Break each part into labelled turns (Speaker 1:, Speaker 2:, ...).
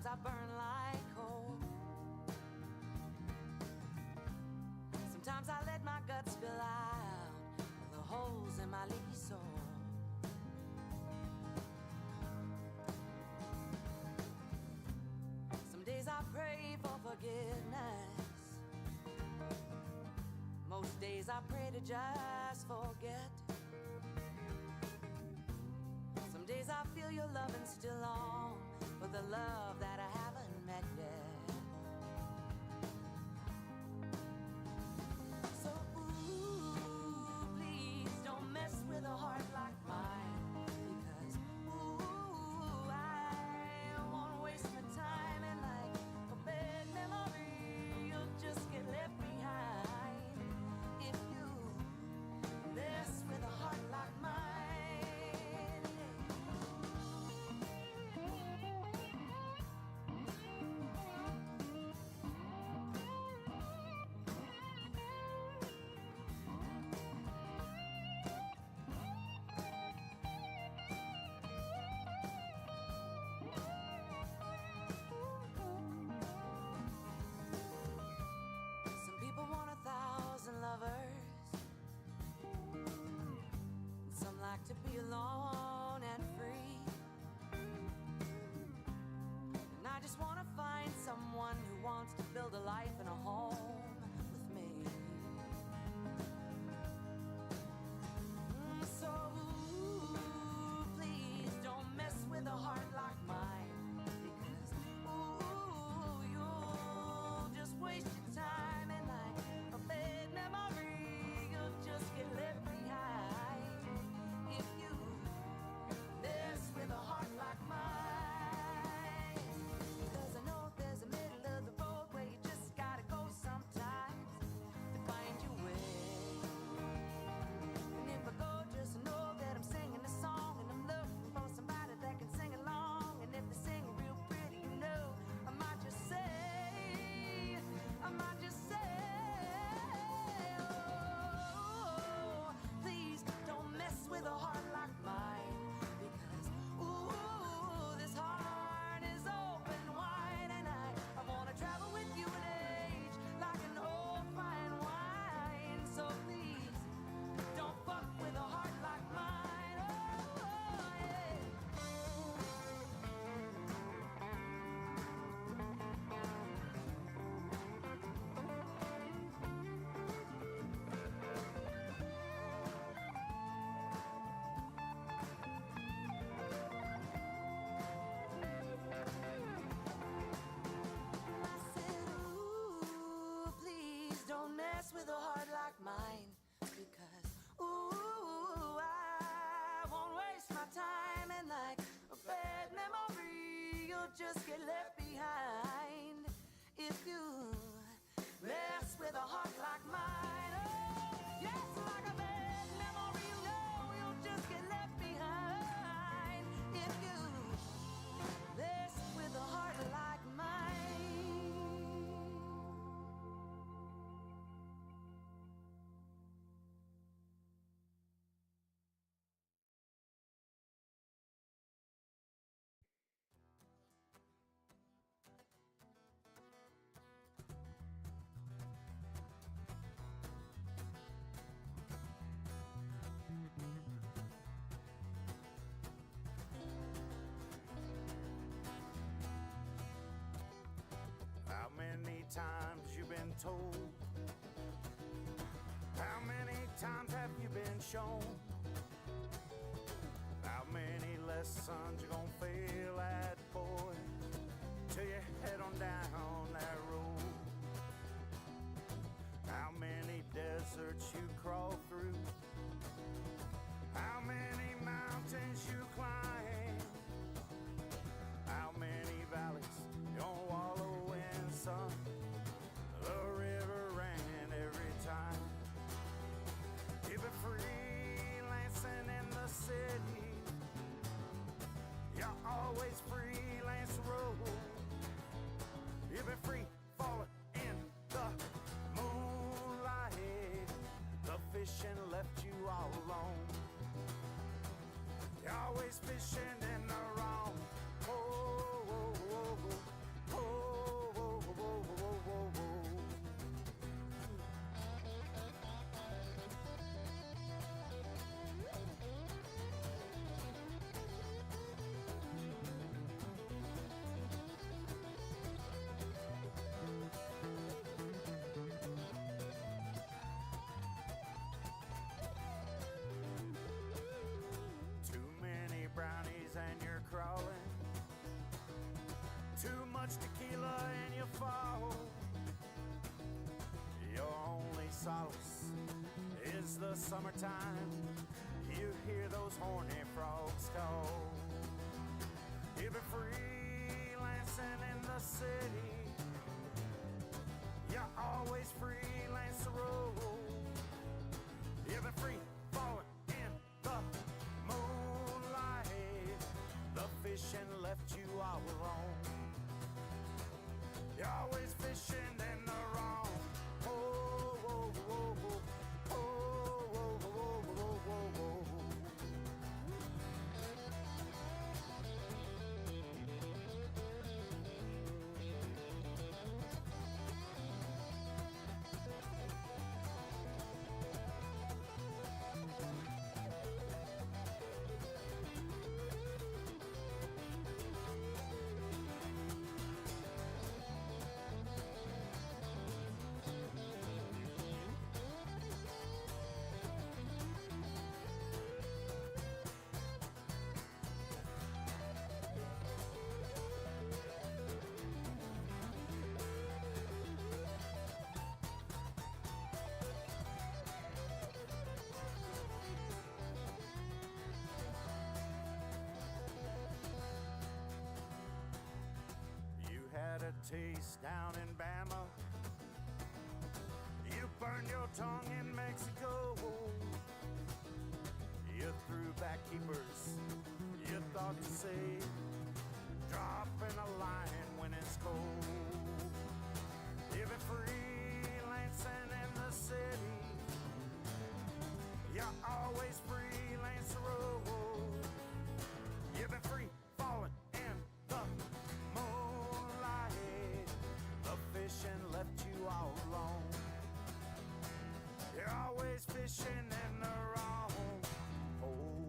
Speaker 1: Sometimes I burn like coal. Sometimes I let my guts spill out the holes in my leaky soul. Some days I pray for forgiveness. Most days I pray to just forget. Some days I feel your love and still long for the love that I haven't met yet. So ooh, please don't mess with a heart like mine, because ooh, I won't waste my time, and like a bad memory you'll just get left behind if you mess with a heart like mine. Lovers, some like to be alone and free, and I just want to find someone who wants to build a life and a home with me. So ooh, please don't mess with a heart like mine, because ooh, you'll just waste your time, and like a bad memory you'll just get left behind if you mess with a heart like mine. Cause I know there's a middle of the road where you just gotta go sometimes to find your way. And if I go, just know that I'm singing a song, and I'm looking for somebody that can sing along. And if they sing real pretty, you know, I might just say, with a heart like mine, because ooh, this heart is open wide, and I wanna travel with you in age like an old fine wine. So please don't fuck with a heart like mine. Oh, yeah. With a heart like mine, because ooh, I won't waste my time, and like a bad memory you'll just get left behind if you mess with a heart like mine. Oh, yes, like a bad memory, you know, you'll just get left behind if you mess with a heart like mine.
Speaker 2: How many times you been told? How many times have you been shown? How many lessons you gonna fail at, boy, till you head on down that road? How many deserts you crawl through? How many mountains you climb? How many valleys you gonna wallow in sun? The river ran every time. You've been freelancing in the city, you're always freelance road. You've been free falling in the moonlight, the fishing left you all alone. You're always fishing in the wrong. Oh, oh, oh, oh. and you're crawling. Too much tequila and you fall. Your only solace is the summertime. You hear those horny frogs call. You've been freelancing in the city. You always freelance the road. You've been free falling in the moonlight. The fishing left you all alone. You're always fishing in the wrong. Oh, oh, oh, oh, oh, oh, oh, oh, oh, oh, oh. Had a taste down in Bama. You burned your tongue in Mexico. You threw back keepers. You thought to say, dropping a line when it's cold. You've been freelancing in the city. You always freelance the road. You've been free falling in the fishing left you all alone. You're always fishing in the wrong hole.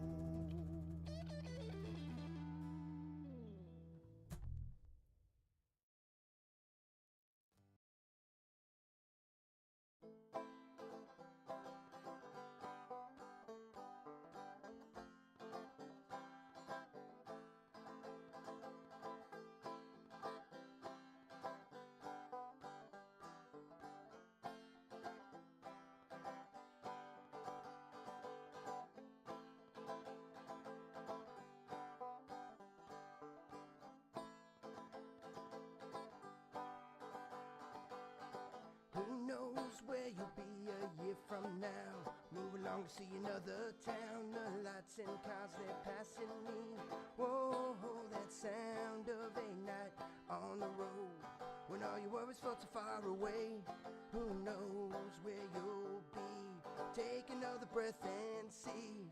Speaker 3: Who knows where you'll be a year from now? Move along to see another town. The lights and cars, they're passing me. Whoa, that sound of a night on the road, when all your worries felt so far away. Who knows where you'll be? Take another breath and see.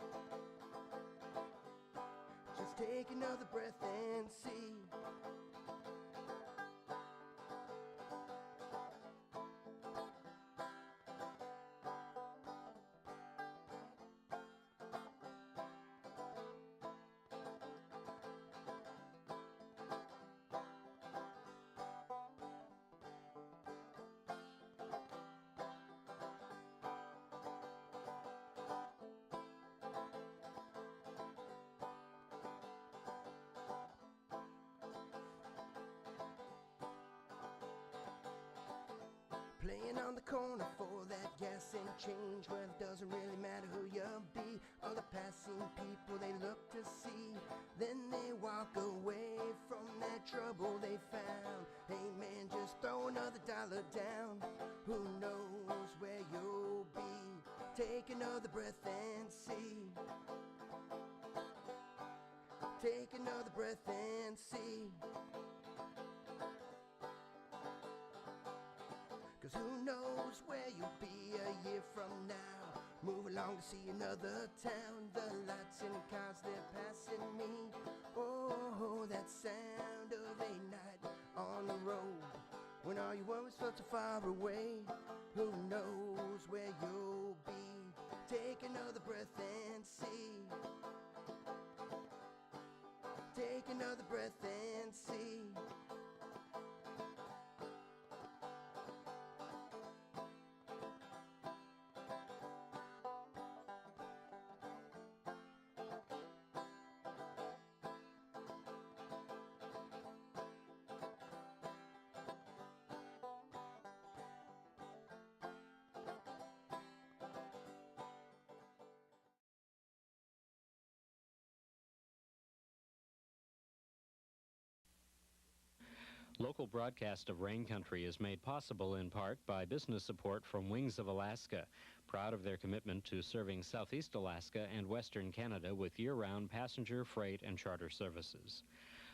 Speaker 3: Just take another breath and see. Playing on the corner for that gas and change, well, it doesn't really matter who you be. All the passing people they look to see, then they walk away from that trouble they found. Hey man, just throw another dollar down. Who knows where you'll be? Take another breath and see. Take another breath and see. 'Cause who knows where you'll be a year from now? Move along to see another town. The lights and cars, they're passing me. Oh, that sound of a night on the road, when all your worries felt so far away. Who knows where you'll be? Take another breath and see. Take another breath and see.
Speaker 4: Local broadcast of Rain Country is made possible in part by business support from Wings of Alaska, proud of their commitment to serving Southeast Alaska and Western Canada with year-round passenger, freight, and charter services.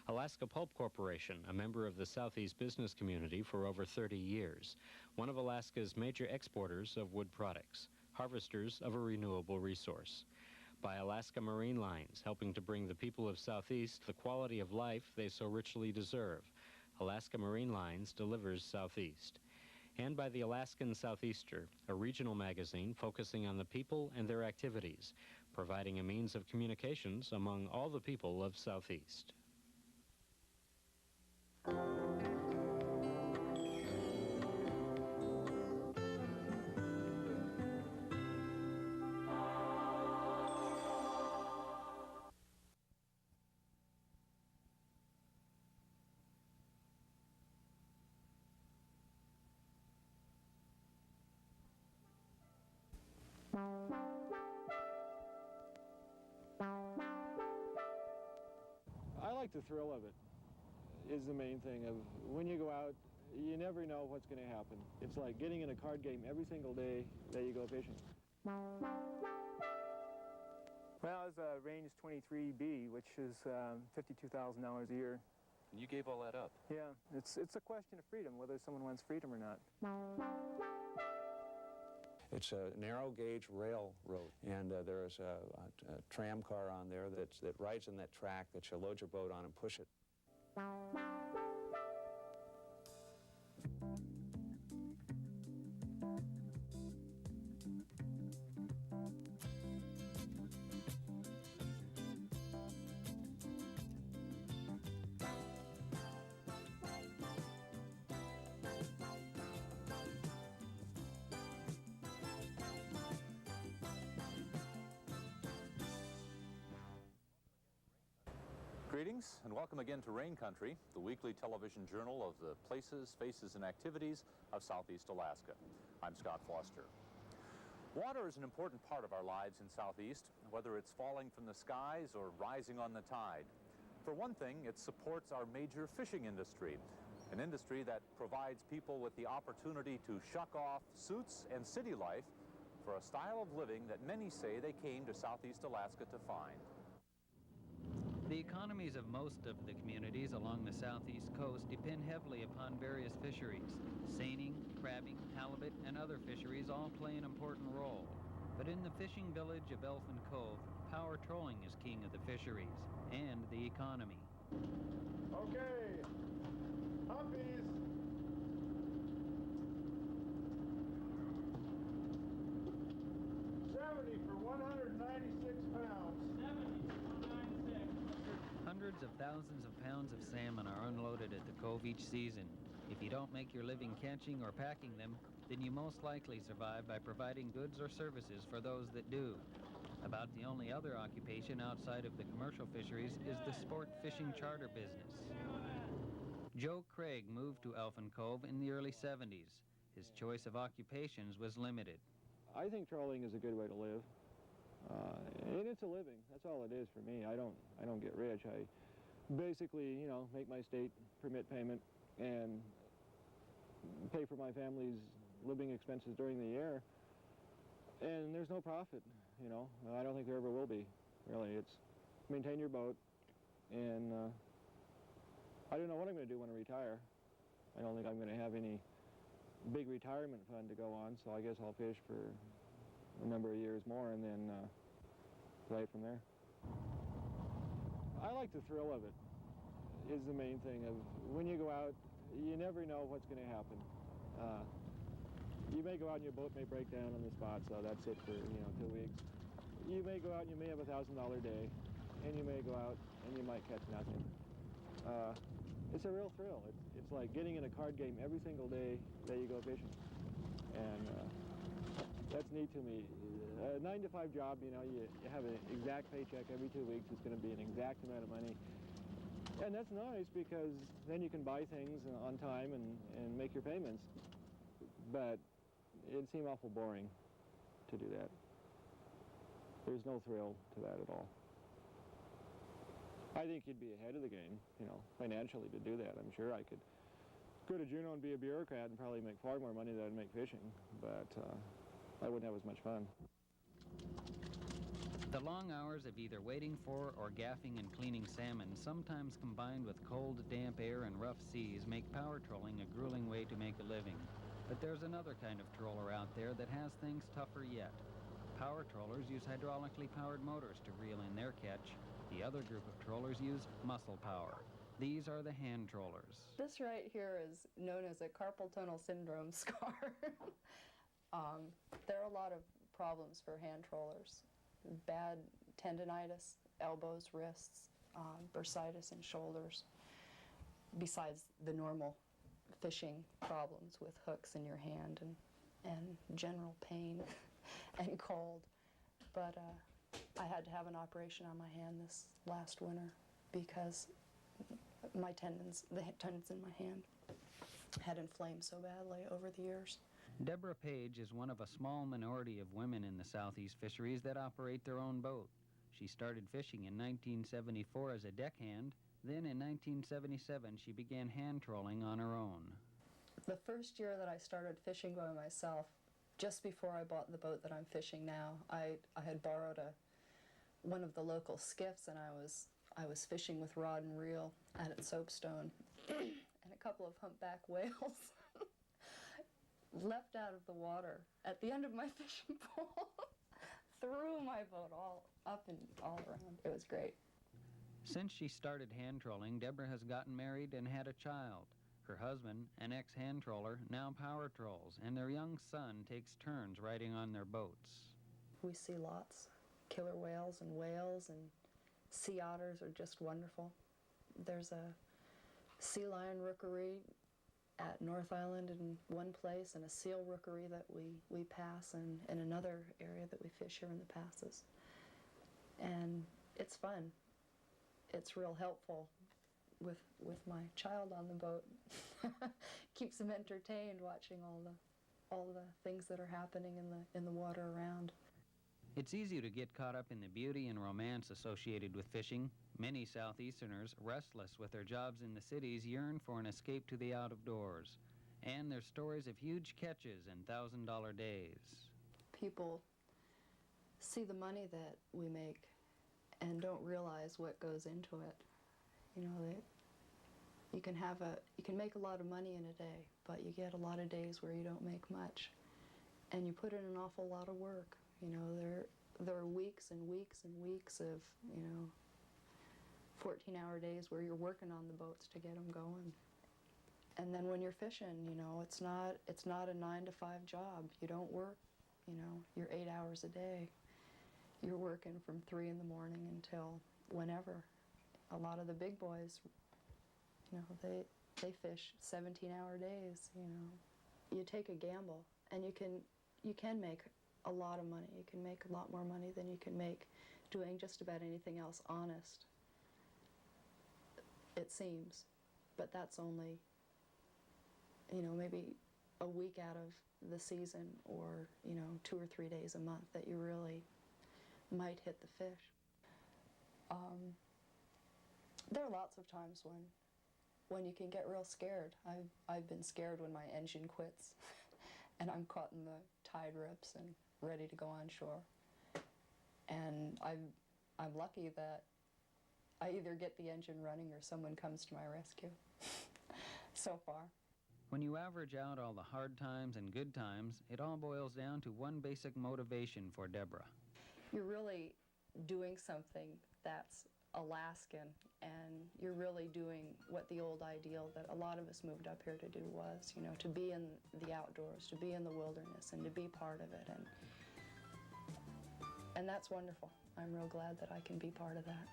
Speaker 4: Alaska Pulp Corporation, a member of the Southeast business community for over 30 years, one of Alaska's major exporters of wood products, harvesters of a renewable resource. By Alaska Marine Lines, helping to bring the people of Southeast the quality of life they so richly deserve. Alaska Marine Lines delivers Southeast. And by the Alaskan Southeaster, a regional magazine focusing on the people and their activities, providing a means of communications among all the people of Southeast.
Speaker 5: I like the thrill of it, is the main thing. Of when you go out, you never know what's going to happen. It's like getting in a card game every single day that you go fishing. Well, it's range 23B, which is $52,000 a year.
Speaker 6: And you gave all that up?
Speaker 5: Yeah, it's a question of freedom, whether someone wants freedom or not.
Speaker 7: It's a narrow gauge railroad, and there is a tram car on there that rides in that track that you load your boat on and push it.
Speaker 6: Greetings and welcome again to Rain Country, the weekly television journal of the places, faces, and activities of Southeast Alaska. I'm Scott Foster. Water is an important part of our lives in Southeast, whether it's falling from the skies or rising on the tide. For one thing, it supports our major fishing industry, an industry that provides people with the opportunity to shuck off suits and city life for a style of living that many say they came to Southeast Alaska to find.
Speaker 8: The economies of most of the communities along the southeast coast depend heavily upon various fisheries. Seining, crabbing, halibut, and other fisheries all play an important role. But in the fishing village of Elfin Cove, power trolling is king of the fisheries and the economy.
Speaker 5: Okay, humpies. $70 for 196 pounds.
Speaker 8: Hundreds of thousands of pounds of salmon are unloaded at the cove each season. If you don't make your living catching or packing them, then you most likely survive by providing goods or services for those that do. About the only other occupation outside of the commercial fisheries is the sport fishing charter business. Joe Craig moved to Elfin Cove in the early 70s. His choice of occupations was limited.
Speaker 5: I think trolling is a good way to live. And it's a living. That's all it is for me. I don't get rich. I basically, make my state permit payment and pay for my family's living expenses during the year. And there's no profit, I don't think there ever will be, really. It's maintain your boat, and I don't know what I'm going to do when I retire. I don't think I'm going to have any big retirement fund to go on, so I guess I'll fish for a number of years more and then play from there. I like the thrill of it, is the main thing. Of when you go out, you never know what's going to happen. You may go out and your boat may break down on the spot, so that's it for 2 weeks. You may go out and you may have a $1,000 day, and you may go out and you might catch nothing. It's a real thrill. It's like getting in a card game every single day that you go fishing, and that's neat to me. A 9-to-5 job, you have an exact paycheck every 2 weeks. It's going to be an exact amount of money. And that's nice because then you can buy things on time and make your payments. But it'd seem awful boring to do that. There's no thrill to that at all. I think you'd be ahead of the game, financially to do that. I'm sure I could go to Juneau and be a bureaucrat and probably make far more money than I'd make fishing, but I wouldn't have as much fun.
Speaker 8: The long hours of either waiting for or gaffing and cleaning salmon, sometimes combined with cold, damp air and rough seas, make power trolling a grueling way to make a living. But there's another kind of troller out there that has things tougher yet. Power trollers use hydraulically powered motors to reel in their catch. The other group of trollers use muscle power. These are the hand trollers.
Speaker 9: This right here is known as a carpal tunnel syndrome scar. There are a lot of problems for hand trollers. Bad tendinitis, elbows, wrists, bursitis in shoulders, besides the normal fishing problems with hooks in your hand and general pain and cold. But I had to have an operation on my hand this last winter because my tendons, the tendons in my hand, had inflamed so badly over the years.
Speaker 8: Deborah Page is one of a small minority of women in the southeast fisheries that operate their own boat. She started fishing in 1974 as a deckhand. Then in 1977 she began hand trolling on her own.
Speaker 9: The first year that I started fishing by myself, just before I bought the boat that I'm fishing now, I had borrowed one of the local skiffs, and I was fishing with rod and reel out at Soapstone, and a couple of humpback whales leapt out of the water at the end of my fishing pole, threw my boat all up and all around. It was great.
Speaker 8: Since she started hand trolling, Deborah has gotten married and had a child. Her husband, an ex-hand troller, now power trolls, and their young son takes turns riding on their boats.
Speaker 9: We see lots. Killer whales and sea otters are just wonderful. There's a sea lion rookery at North Island in one place, and a seal rookery that we pass in another area that we fish here in the passes. And it's fun. It's real helpful with my child on the boat. Keeps them entertained watching all the things that are happening in the water around.
Speaker 8: It's easy to get caught up in the beauty and romance associated with fishing. Many Southeasterners, restless with their jobs in the cities, yearn for an escape to the out-of-doors. And there's stories of huge catches and $1,000 days.
Speaker 9: People see the money that we make and don't realize what goes into it. You know, you can make a lot of money in a day, but you get a lot of days where you don't make much. And you put in an awful lot of work. You know, there are weeks and weeks and weeks of, 14-hour days where you're working on the boats to get them going. And then when you're fishing, it's not a 9-to-5 job. You don't work, your 8 hours a day. You're working from 3 in the morning until whenever. A lot of the big boys, they fish 17-hour days, You take a gamble, and you can make a lot of money. You can make a lot more money than you can make doing just about anything else honest, it seems. But that's only, maybe a week out of the season, or, 2 or 3 days a month that you really might hit the fish. There are lots of times when you can get real scared. I've been scared when my engine quits and I'm caught in the tide rips and ready to go on shore. And I'm lucky that I either get the engine running or someone comes to my rescue so far.
Speaker 8: When you average out all the hard times and good times, it all boils down to one basic motivation for Deborah.
Speaker 9: You're really doing something that's Alaskan, and you're really doing what the old ideal that a lot of us moved up here to do was, to be in the outdoors, to be in the wilderness, and to be part of it. And that's wonderful. I'm real glad that I can be part of that.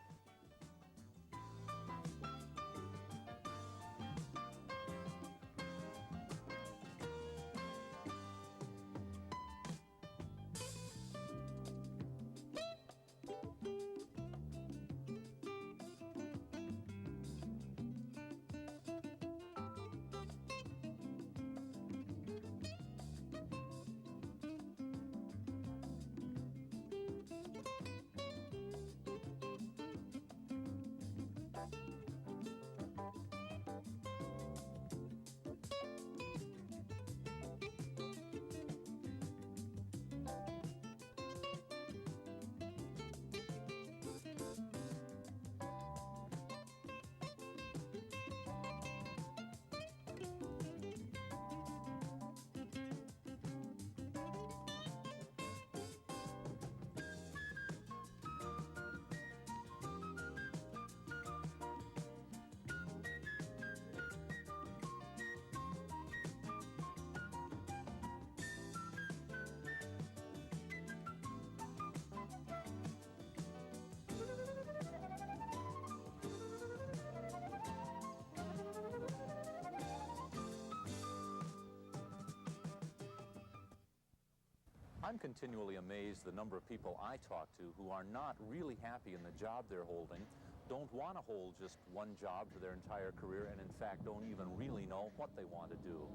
Speaker 6: I'm continually amazed the number of people I talk to who are not really happy in the job they're holding, don't want to hold just one job for their entire career, and in fact don't even really know what they want to do.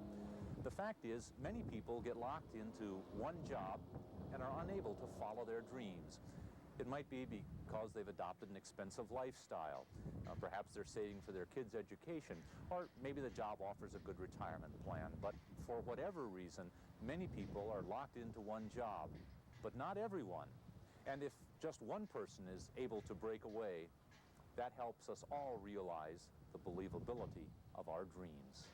Speaker 6: The fact is, many people get locked into one job and are unable to follow their dreams. It might be because they've adopted an expensive lifestyle. Perhaps they're saving for their kids' education, or maybe the job offers a good retirement plan. But for whatever reason, many people are locked into one job, but not everyone. And if just one person is able to break away, that helps us all realize the believability of our dreams.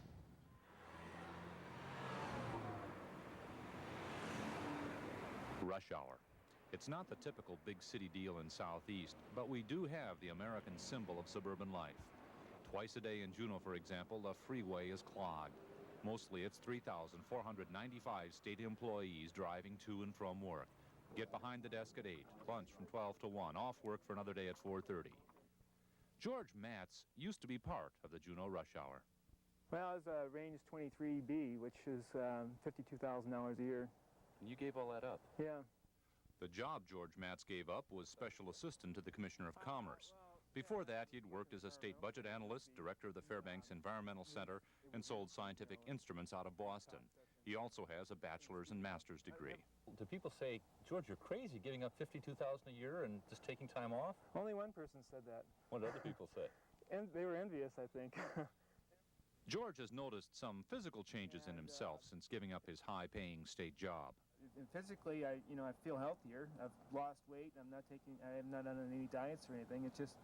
Speaker 6: Rush hour. It's not the typical big city deal in Southeast, but we do have the American symbol of suburban life. Twice a day in Juneau, for example, the freeway is clogged. Mostly it's 3,495 state employees driving to and from work. Get behind the desk at 8, lunch from 12 to 1, off work for another day at 4:30. George Matz used to be part of the Juneau rush hour.
Speaker 5: Well, I was range 23B, which is $52,000 a year.
Speaker 6: And you gave all that up?
Speaker 5: Yeah.
Speaker 6: The job George Matz gave up was special assistant to the Commissioner of Commerce. Before that, he'd worked as a state budget analyst, director of the Fairbanks Environmental Center, and sold scientific instruments out of Boston. He also has a bachelor's and master's degree. Do people say, George, you're crazy giving up $52,000 a year and just taking time off?
Speaker 5: Only one person said that.
Speaker 6: What did other people say?
Speaker 5: And they were envious, I think.
Speaker 6: George has noticed some physical changes in himself since giving up his high-paying state job.
Speaker 5: And physically, I feel healthier. I've lost weight. I have not done any diets or anything. It's just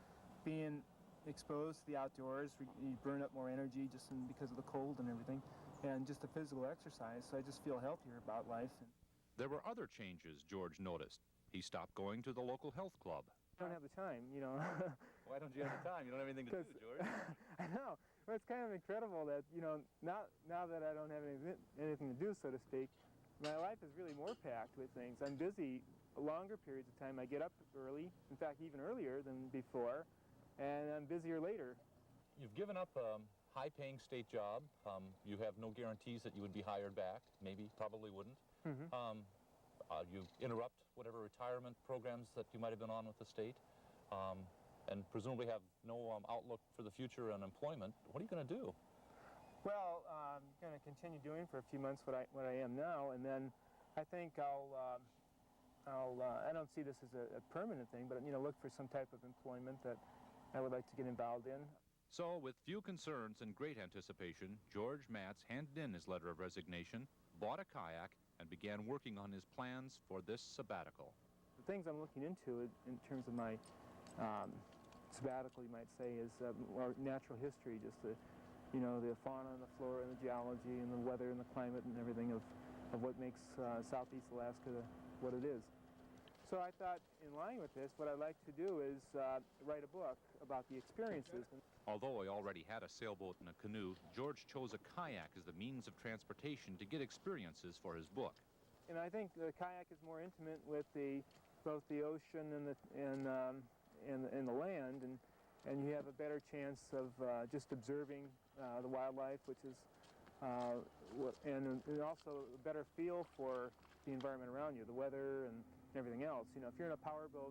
Speaker 5: being exposed to the outdoors. You burn up more energy just because of the cold and everything, and just the physical exercise. So I just feel healthier about life.
Speaker 6: There were other changes George noticed. He stopped going to the local health club.
Speaker 5: I don't have the time, you know.
Speaker 6: Why don't you have the time? You don't have anything to do, George.
Speaker 5: I know. Well, it's kind of incredible that, you know, now that I don't have anything to do, so to speak, my life is really more packed with things. I'm busy longer periods of time. I get up early, in fact, even earlier than before, and I'm busier later.
Speaker 6: You've given up a high-paying state job. You have no guarantees that you would be hired back. Maybe, probably wouldn't.
Speaker 5: Mm-hmm.
Speaker 6: You interrupt whatever retirement programs that you might have been on with the state, and presumably have no outlook for the future on employment. What are you going to do?
Speaker 5: Well, I'm going to continue doing for a few months what I am now, and then I think I don't see this as a permanent thing, but, you know, look for some type of employment that I would like to get involved in.
Speaker 6: So, with few concerns and great anticipation, George Matz handed in his letter of resignation, bought a kayak, and began working on his plans for this sabbatical.
Speaker 5: The things I'm looking into in terms of my sabbatical, you might say, is more natural history, just the, you know, the fauna and the flora and the geology and the weather and the climate and everything of what makes Southeast Alaska what it is. So I thought, in line with this, what I'd like to do is write a book about the experiences.
Speaker 6: Although he already had a sailboat and a canoe, George chose a kayak as the means of transportation to get experiences for his book.
Speaker 5: And I think the kayak is more intimate with both the ocean and the land, and you have a better chance of just observing the wildlife, which is, and also a better feel for the environment around you, the weather and everything else. You know, if you're in a power boat,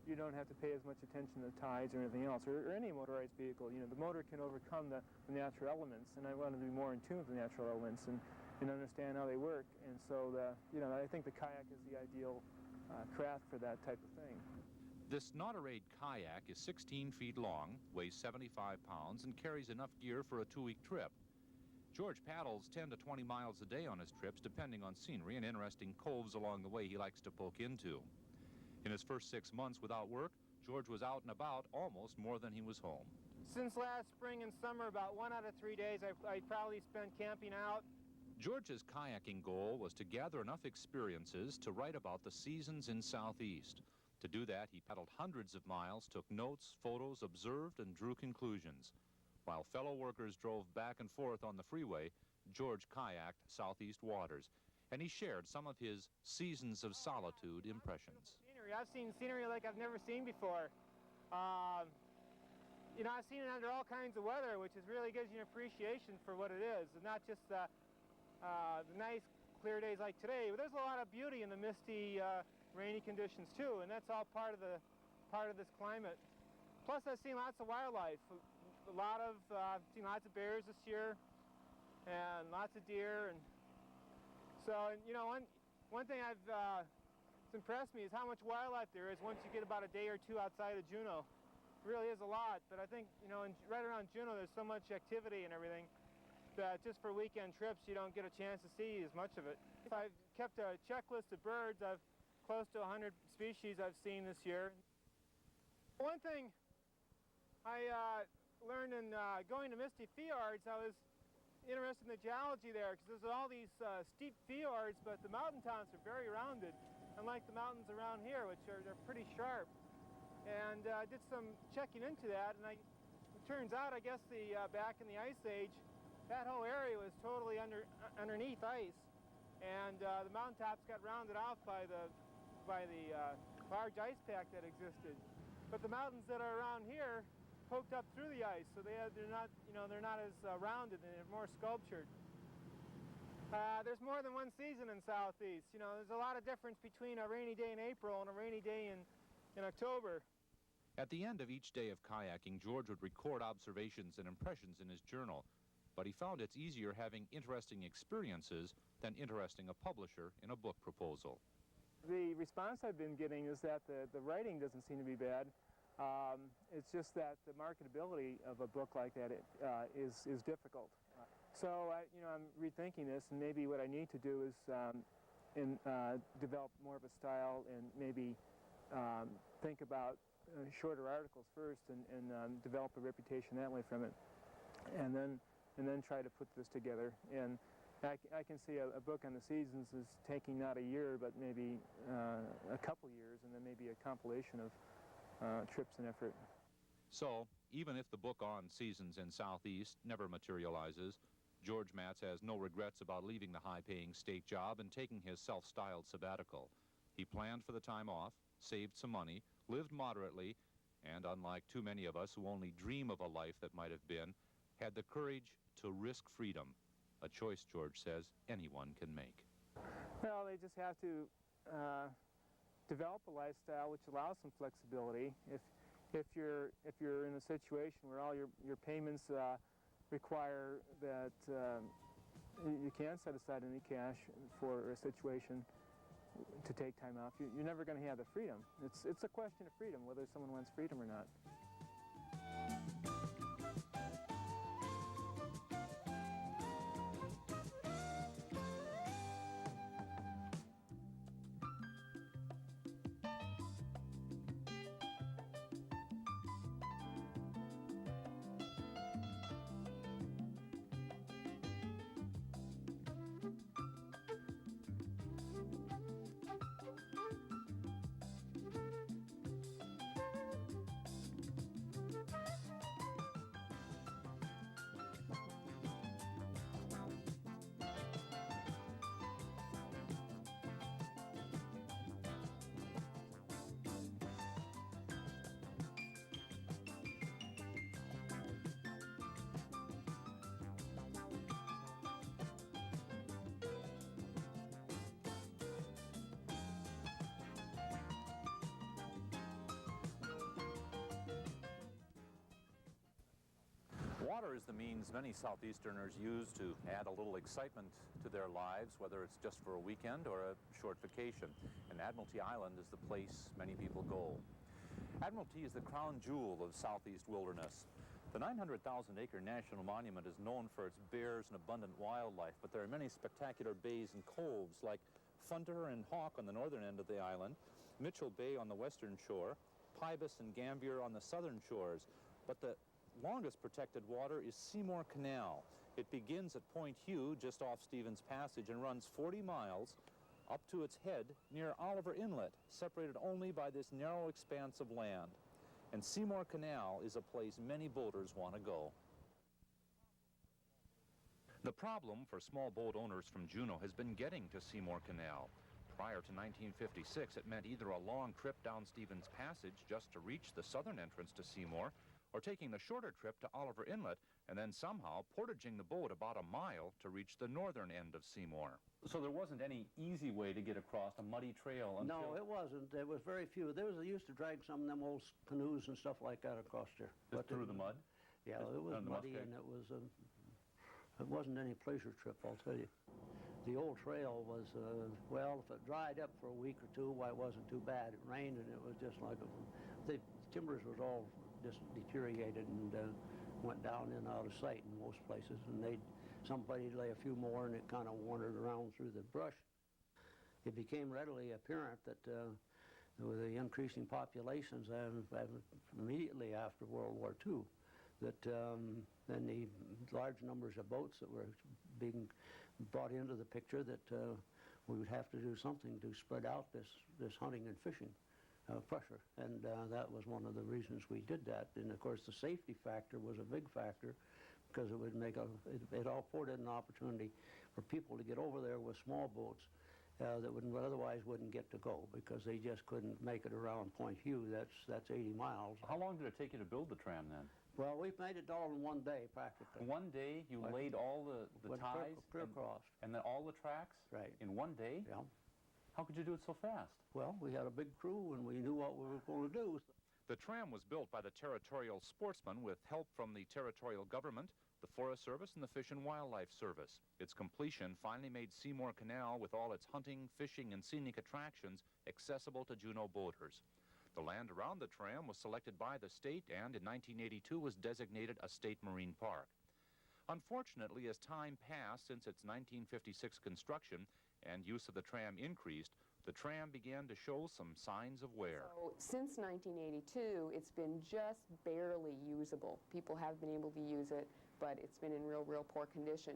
Speaker 5: you don't have to pay as much attention to tides or anything else, or any motorized vehicle. You know, the motor can overcome the natural elements, and I want to be more in tune with the natural elements and understand how they work. And so, you know, I think the kayak is the ideal craft for that type of thing.
Speaker 6: This Nauterade kayak is 16 feet long, weighs 75 pounds, and carries enough gear for a 2-week trip. George paddles 10 to 20 miles a day on his trips, depending on scenery and interesting coves along the way he likes to poke into. In his first 6 months without work, George was out and about almost more than he was home.
Speaker 5: Since last spring and summer, about 1 out of 3 days, I probably spent camping out.
Speaker 6: George's kayaking goal was to gather enough experiences to write about the seasons in Southeast. To do that, he paddled hundreds of miles, took notes, photos, observed, and drew conclusions. While fellow workers drove back and forth on the freeway, George kayaked Southeast waters, and he shared some of his Seasons of Solitude impressions.
Speaker 5: I've seen scenery like I've never seen before. You know, I've seen it under all kinds of weather, which is really gives you an appreciation for what it is, and not just the nice,
Speaker 10: clear days like today. But there's a lot of beauty in the misty, rainy conditions too, and that's all part of this climate. Plus, I've seen lots of wildlife. I've seen lots of bears this year, and lots of deer, and so, you know, one thing that's impressed me is how much wildlife there is once you get about a day or two outside of Juneau. It really is a lot, but I think, you know, right around Juneau there's so much activity and everything that just for weekend trips you don't get a chance to see as much of it. I've kept a checklist of birds. I've close to 100 species I've seen this year. One thing I learned in going to misty fjords, I was interested in the geology there, because there's all these steep fjords, but the mountain tops are very rounded, unlike the mountains around here, which they're pretty sharp. And I did some checking into that, and it turns out, I guess, back in the Ice Age, that whole area was totally underneath ice, and the mountaintops got rounded off by the large ice pack that existed. But the mountains that are around here poked up through the ice, so they're not as rounded, and they're more sculptured. There's more than one season in Southeast. You know, there's a lot of difference between a rainy day in April and a rainy day in October.
Speaker 6: At the end of each day of kayaking, George would record observations and impressions in his journal, but he found it's easier having interesting experiences than interesting a publisher in a book proposal.
Speaker 10: The response I've been getting is that the writing doesn't seem to be bad. It's just that the marketability of a book like that is difficult. So I'm rethinking this, and maybe what I need to do is develop more of a style, and maybe think about shorter articles first, and develop a reputation that way from it, and then try to put this together. And I can see a book on the seasons is taking not a year, but maybe a couple years, and then maybe a compilation of trips and effort.
Speaker 6: So, even if the book on seasons in Southeast never materializes, George Matz has no regrets about leaving the high-paying state job and taking his self-styled sabbatical. He planned for the time off, saved some money, lived moderately, and unlike too many of us who only dream of a life that might have been, had the courage to risk freedom, a choice, George says, anyone can make.
Speaker 10: Well, they just have to develop a lifestyle which allows some flexibility. If you're in a situation where all your payments require that you can't set aside any cash for a situation to take time off, you're never going to have the freedom. It's a question of freedom, whether someone wants freedom or not.
Speaker 6: Water is the means many Southeasterners use to add a little excitement to their lives, whether it's just for a weekend or a short vacation. And Admiralty Island is the place many people go. Admiralty is the crown jewel of Southeast wilderness. The 900,000-acre national monument is known for its bears and abundant wildlife, but there are many spectacular bays and coves like Funter and Hawk on the northern end of the island, Mitchell Bay on the western shore, Pybus and Gambier on the southern shores. But the longest protected water is Seymour Canal. It begins at Point Hugh, just off Stevens Passage, and runs 40 miles up to its head near Oliver Inlet, separated only by this narrow expanse of land. And Seymour Canal is a place many boaters want to go. The problem for small boat owners from Juneau has been getting to Seymour Canal. Prior to 1956, it meant either a long trip down Stevens Passage just to reach the southern entrance to Seymour, or taking the shorter trip to Oliver Inlet and then somehow portaging the boat about a mile to reach the northern end of Seymour.
Speaker 11: So there wasn't any easy way to get across a muddy trail until...
Speaker 12: No, it wasn't. There was very few. They used to drag some of them old canoes and stuff like that across there.
Speaker 11: Just through the mud?
Speaker 12: Yeah, it was muddy, and it wasn't any pleasure trip, I'll tell you. The old trail was, well, if it dried up for a week or two, why, it wasn't too bad. It rained, and it was just like the timbers was all just deteriorated and went down and out of sight in most places. And somebody'd lay a few more, and it kind of wandered around through the brush. It became readily apparent that with the increasing populations immediately after World War II, that then the large numbers of boats that were being brought into the picture, that we would have to do something to spread out this hunting and fishing pressure. And that was one of the reasons we did that. And of course the safety factor was a big factor, because it would make it afforded an opportunity for people to get over there with small boats that otherwise wouldn't get to go, because they just couldn't make it around Point Hugh. That's 80 miles.
Speaker 11: How long did it take you to build the tram then?
Speaker 12: Well, we've made it all in one day, practically.
Speaker 11: One day you laid all the ties?
Speaker 12: Clear across.
Speaker 11: And then all the tracks?
Speaker 12: Right.
Speaker 11: In one day?
Speaker 12: Yeah.
Speaker 11: How could you do it so fast?
Speaker 12: Well, we had a big crew, and we knew what we were going to do.
Speaker 6: The tram was built by the territorial sportsmen with help from the territorial government, the Forest Service, and the Fish and Wildlife Service. Its completion finally made Seymour Canal, with all its hunting, fishing, and scenic attractions, accessible to Juneau boaters. The land around the tram was selected by the state and in 1982 was designated a state marine park. Unfortunately, as time passed since its 1956 construction and use of the tram increased, the tram began to show some signs of wear.
Speaker 13: So, since 1982, it's been just barely usable. People have been able to use it, but it's been in real poor condition.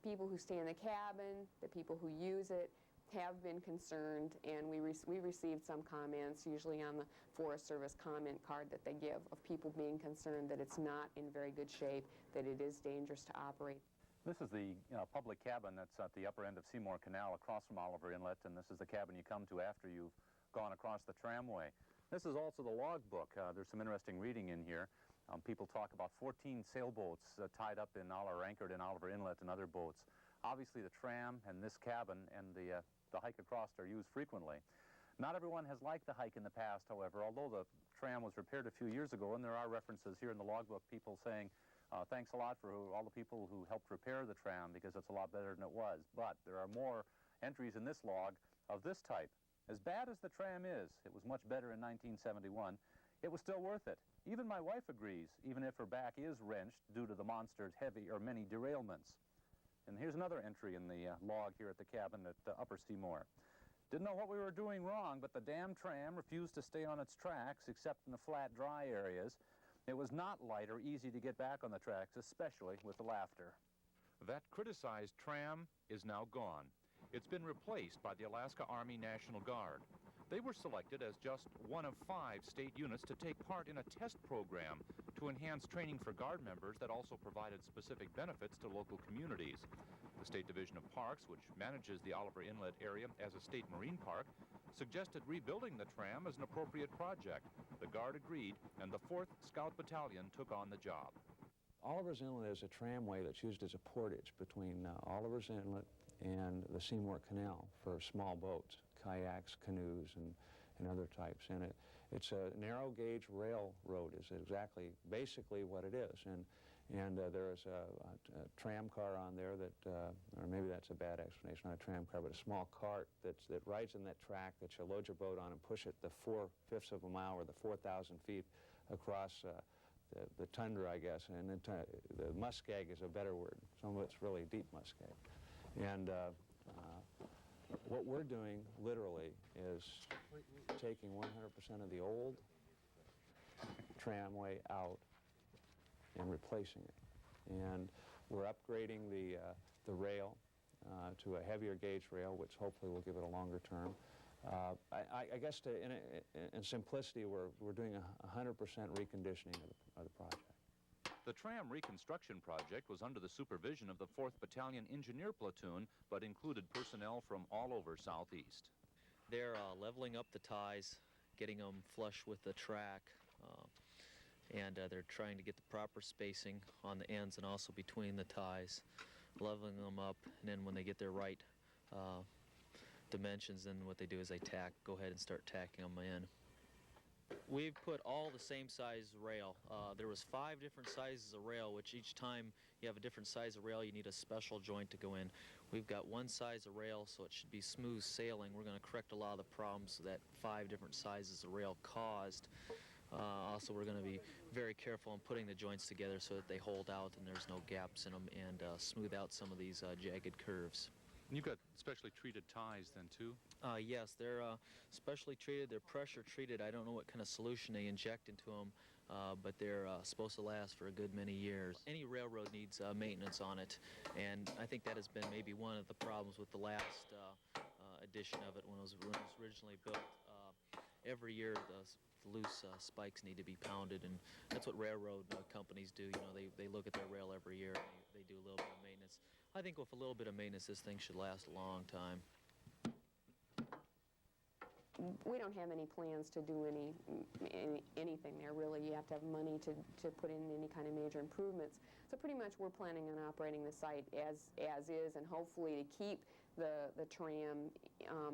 Speaker 13: People who stay in the cabin, the people who use it, have been concerned, and we received some comments, usually on the Forest Service comment card that they give, of people being concerned that it's not in very good shape, that it is dangerous to operate.
Speaker 11: This is the public cabin that's at the upper end of Seymour Canal across from Oliver Inlet, and this is the cabin you come to after you've gone across the tramway. This is also the logbook. There's some interesting reading in here. People talk about 14 sailboats tied up in or anchored in Oliver Inlet and other boats. Obviously the tram and this cabin and the hike across are used frequently. Not everyone has liked the hike in the past, however, although the tram was repaired a few years ago, and there are references here in the logbook, people saying, thanks a lot for all the people who helped repair the tram, because it's a lot better than it was. But there are more entries in this log of this type. As bad as the tram is, it was much better in 1971. It was still worth it. Even my wife agrees, even if her back is wrenched due to the monster's many derailments. And here's another entry in the log here at the cabin at Upper Seymour. Didn't know what we were doing wrong, but the damn tram refused to stay on its tracks except in the flat, dry areas. It was not light or easy to get back on the tracks, especially with the laughter.
Speaker 6: That criticized tram is now gone. It's been replaced by the Alaska Army National Guard. They were selected as just one of 5 state units to take part in a test program to enhance training for Guard members that also provided specific benefits to local communities. The State Division of Parks, which manages the Oliver Inlet area as a state marine park, suggested rebuilding the tram as an appropriate project. The Guard agreed, and the 4th Scout Battalion took on the job.
Speaker 7: Oliver's Inlet is a tramway that's used as a portage between Oliver's Inlet and the Seymour Canal for small boats, kayaks, canoes, and other types. And it's a narrow gauge railroad is basically what it is. And there is a tram car on there that, or maybe that's a bad explanation, not a tram car, but a small cart that rides in that track that you load your boat on and push it the 4/5 of a mile, or the 4,000 feet across the tundra, I guess. And then the muskeg is a better word. Some of it's really deep muskeg. And what we're doing, literally, is taking 100% of the old tramway out and replacing it. And we're upgrading the rail to a heavier gauge rail, which hopefully will give it a longer term. I guess in simplicity, we're doing 100% reconditioning of the project.
Speaker 6: The tram reconstruction project was under the supervision of the 4th Battalion Engineer Platoon, but included personnel from all over Southeast.
Speaker 14: They're leveling up the ties, getting them flush with the track, and they're trying to get the proper spacing on the ends and also between the ties, leveling them up, and then when they get their right dimensions, then what they do is they go ahead and start tacking them in. We've put all the same size rail. There was 5 different sizes of rail, which each time you have a different size of rail, you need a special joint to go in. We've got one size of rail, so it should be smooth sailing. We're going to correct a lot of the problems that 5 different sizes of rail caused. Also, we're going to be very careful in putting the joints together so that they hold out and there's no gaps in them, and smooth out some of these jagged curves.
Speaker 6: And you've got specially treated ties then too?
Speaker 14: Yes, they're specially treated, they're pressure treated. I don't know what kind of solution they inject into them, but they're supposed to last for a good many years. Any railroad needs maintenance on it, and I think that has been maybe one of the problems with the last edition of it when it was originally built. Every year the loose spikes need to be pounded, and that's what railroad companies do. You know, they look at their rail every year and they do a little bit of maintenance. I think with a little bit of maintenance, this thing should last a long time.
Speaker 13: We don't have any plans to do anything there, really. You have to have money to put in any kind of major improvements. So pretty much we're planning on operating the site as is, and hopefully to keep the tram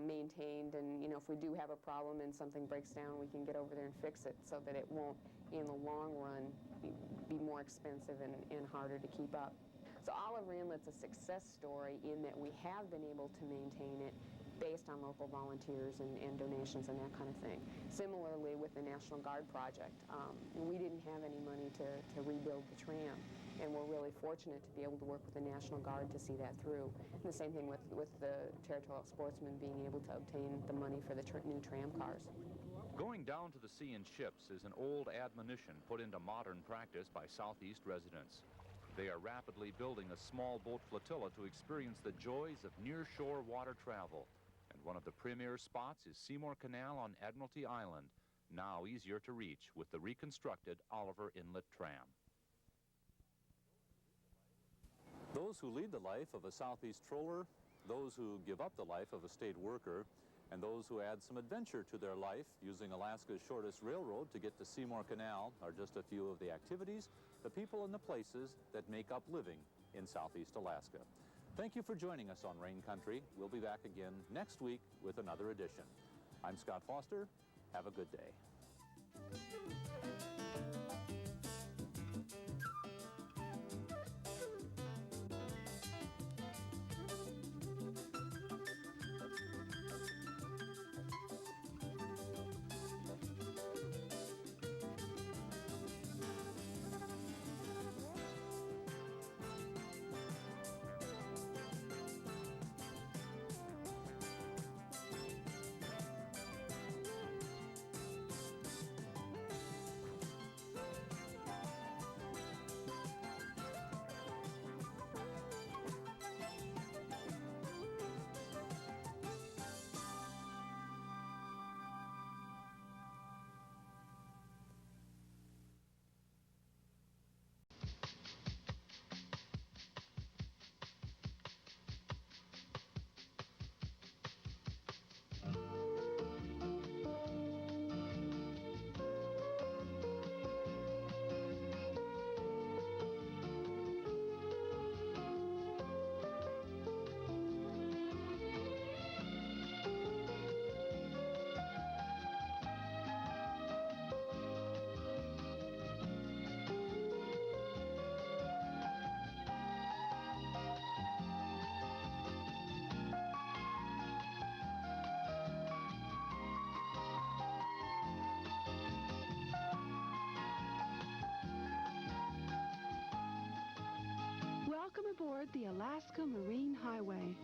Speaker 13: maintained, and if we do have a problem and something breaks down, we can get over there and fix it so that it won't, in the long run, be more expensive and harder to keep up. So Oliver Inlet's a success story in that we have been able to maintain it based on local volunteers and donations and that kind of thing. Similarly with the National Guard project, we didn't have any money to rebuild the tram, and we're really fortunate to be able to work with the National Guard to see that through. And the same thing with the Territorial Sportsmen being able to obtain the money for the new tram cars.
Speaker 6: Going down to the sea in ships is an old admonition put into modern practice by Southeast residents. They are rapidly building a small boat flotilla to experience the joys of near-shore water travel. And one of the premier spots is Seymour Canal on Admiralty Island, now easier to reach with the reconstructed Oliver Inlet tram. Those who lead the life of a Southeast troller, those who give up the life of a state worker, and those who add some adventure to their life using Alaska's shortest railroad to get to Seymour Canal are just a few of the activities, the people and the places that make up living in Southeast Alaska. Thank you for joining us on Rain Country. We'll be back again next week with another edition. I'm Scott Foster. Have a good day.
Speaker 15: Welcome aboard the Alaska Marine Highway.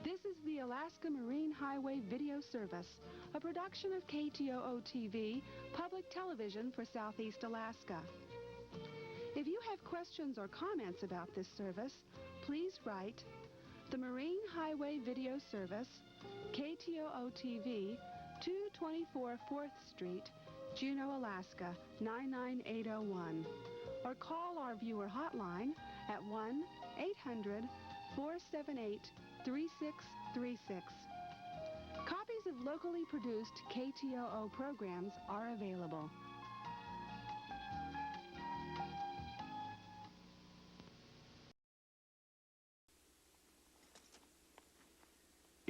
Speaker 15: This is the Alaska Marine Highway Video Service, a production of KTOO-TV, public television for Southeast Alaska. If you have questions or comments about this service, please write the Marine Highway Video Service, KTOO-TV, 224 4th Street, Juneau, Alaska, 99801, or call our viewer hotline at 1-800-478-3636. Copies of locally produced KTOO programs are available.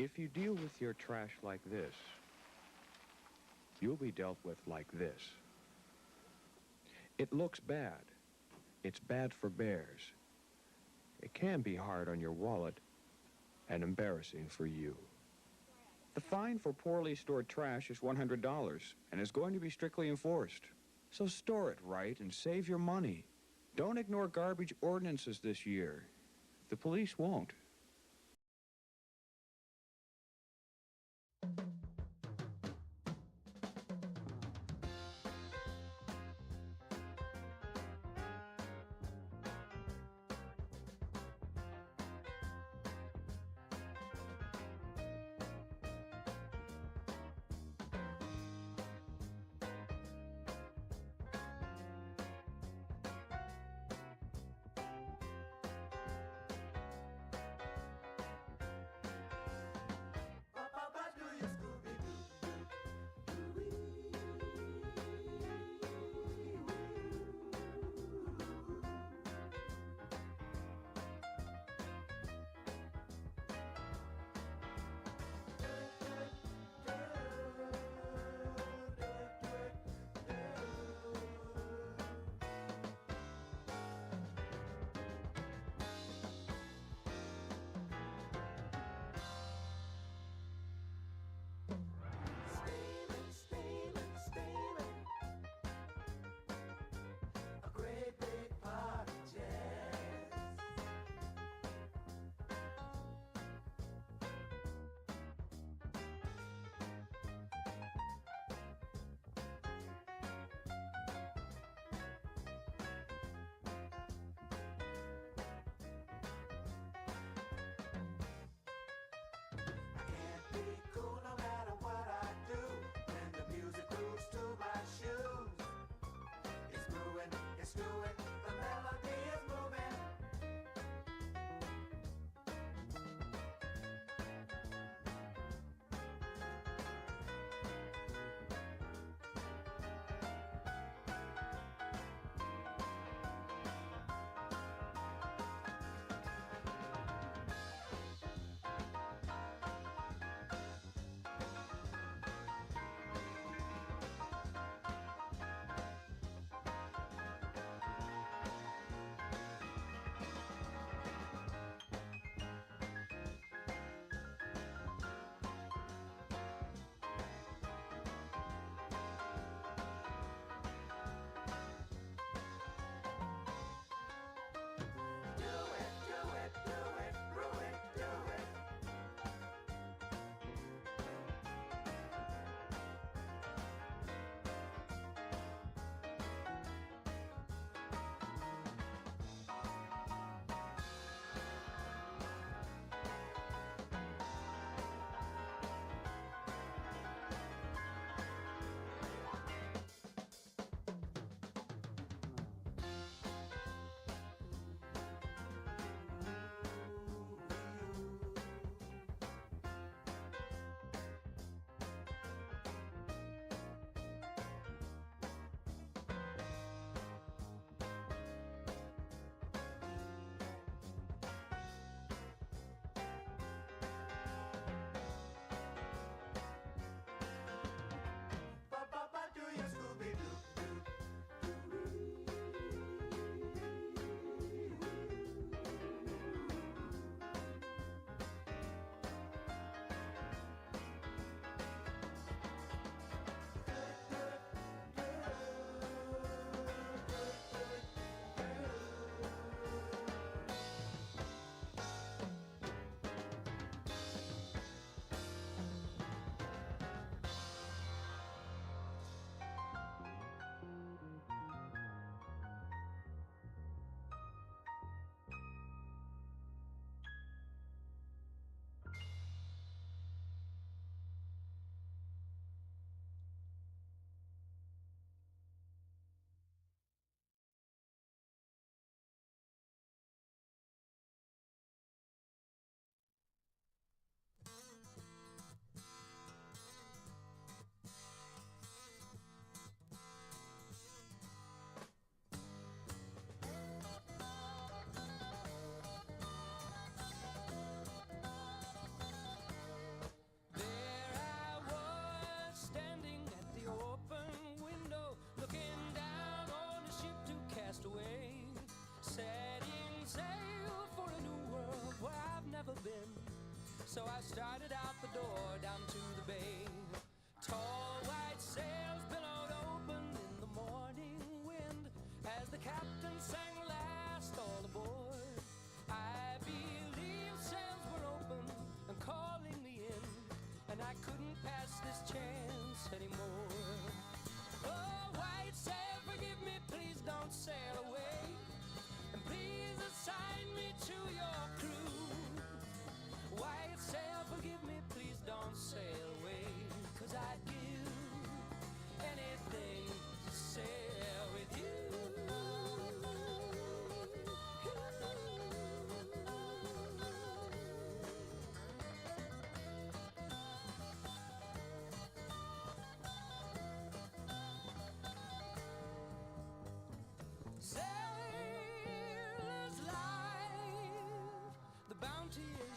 Speaker 16: If you deal with your trash like this, you'll be dealt with like this. It looks bad. It's bad for bears. It can be hard on your wallet and embarrassing for you. The fine for poorly stored trash is $100 and is going to be strictly enforced. So store it right and save your money. Don't ignore garbage ordinances this year. The police won't.
Speaker 1: Papa, do your school.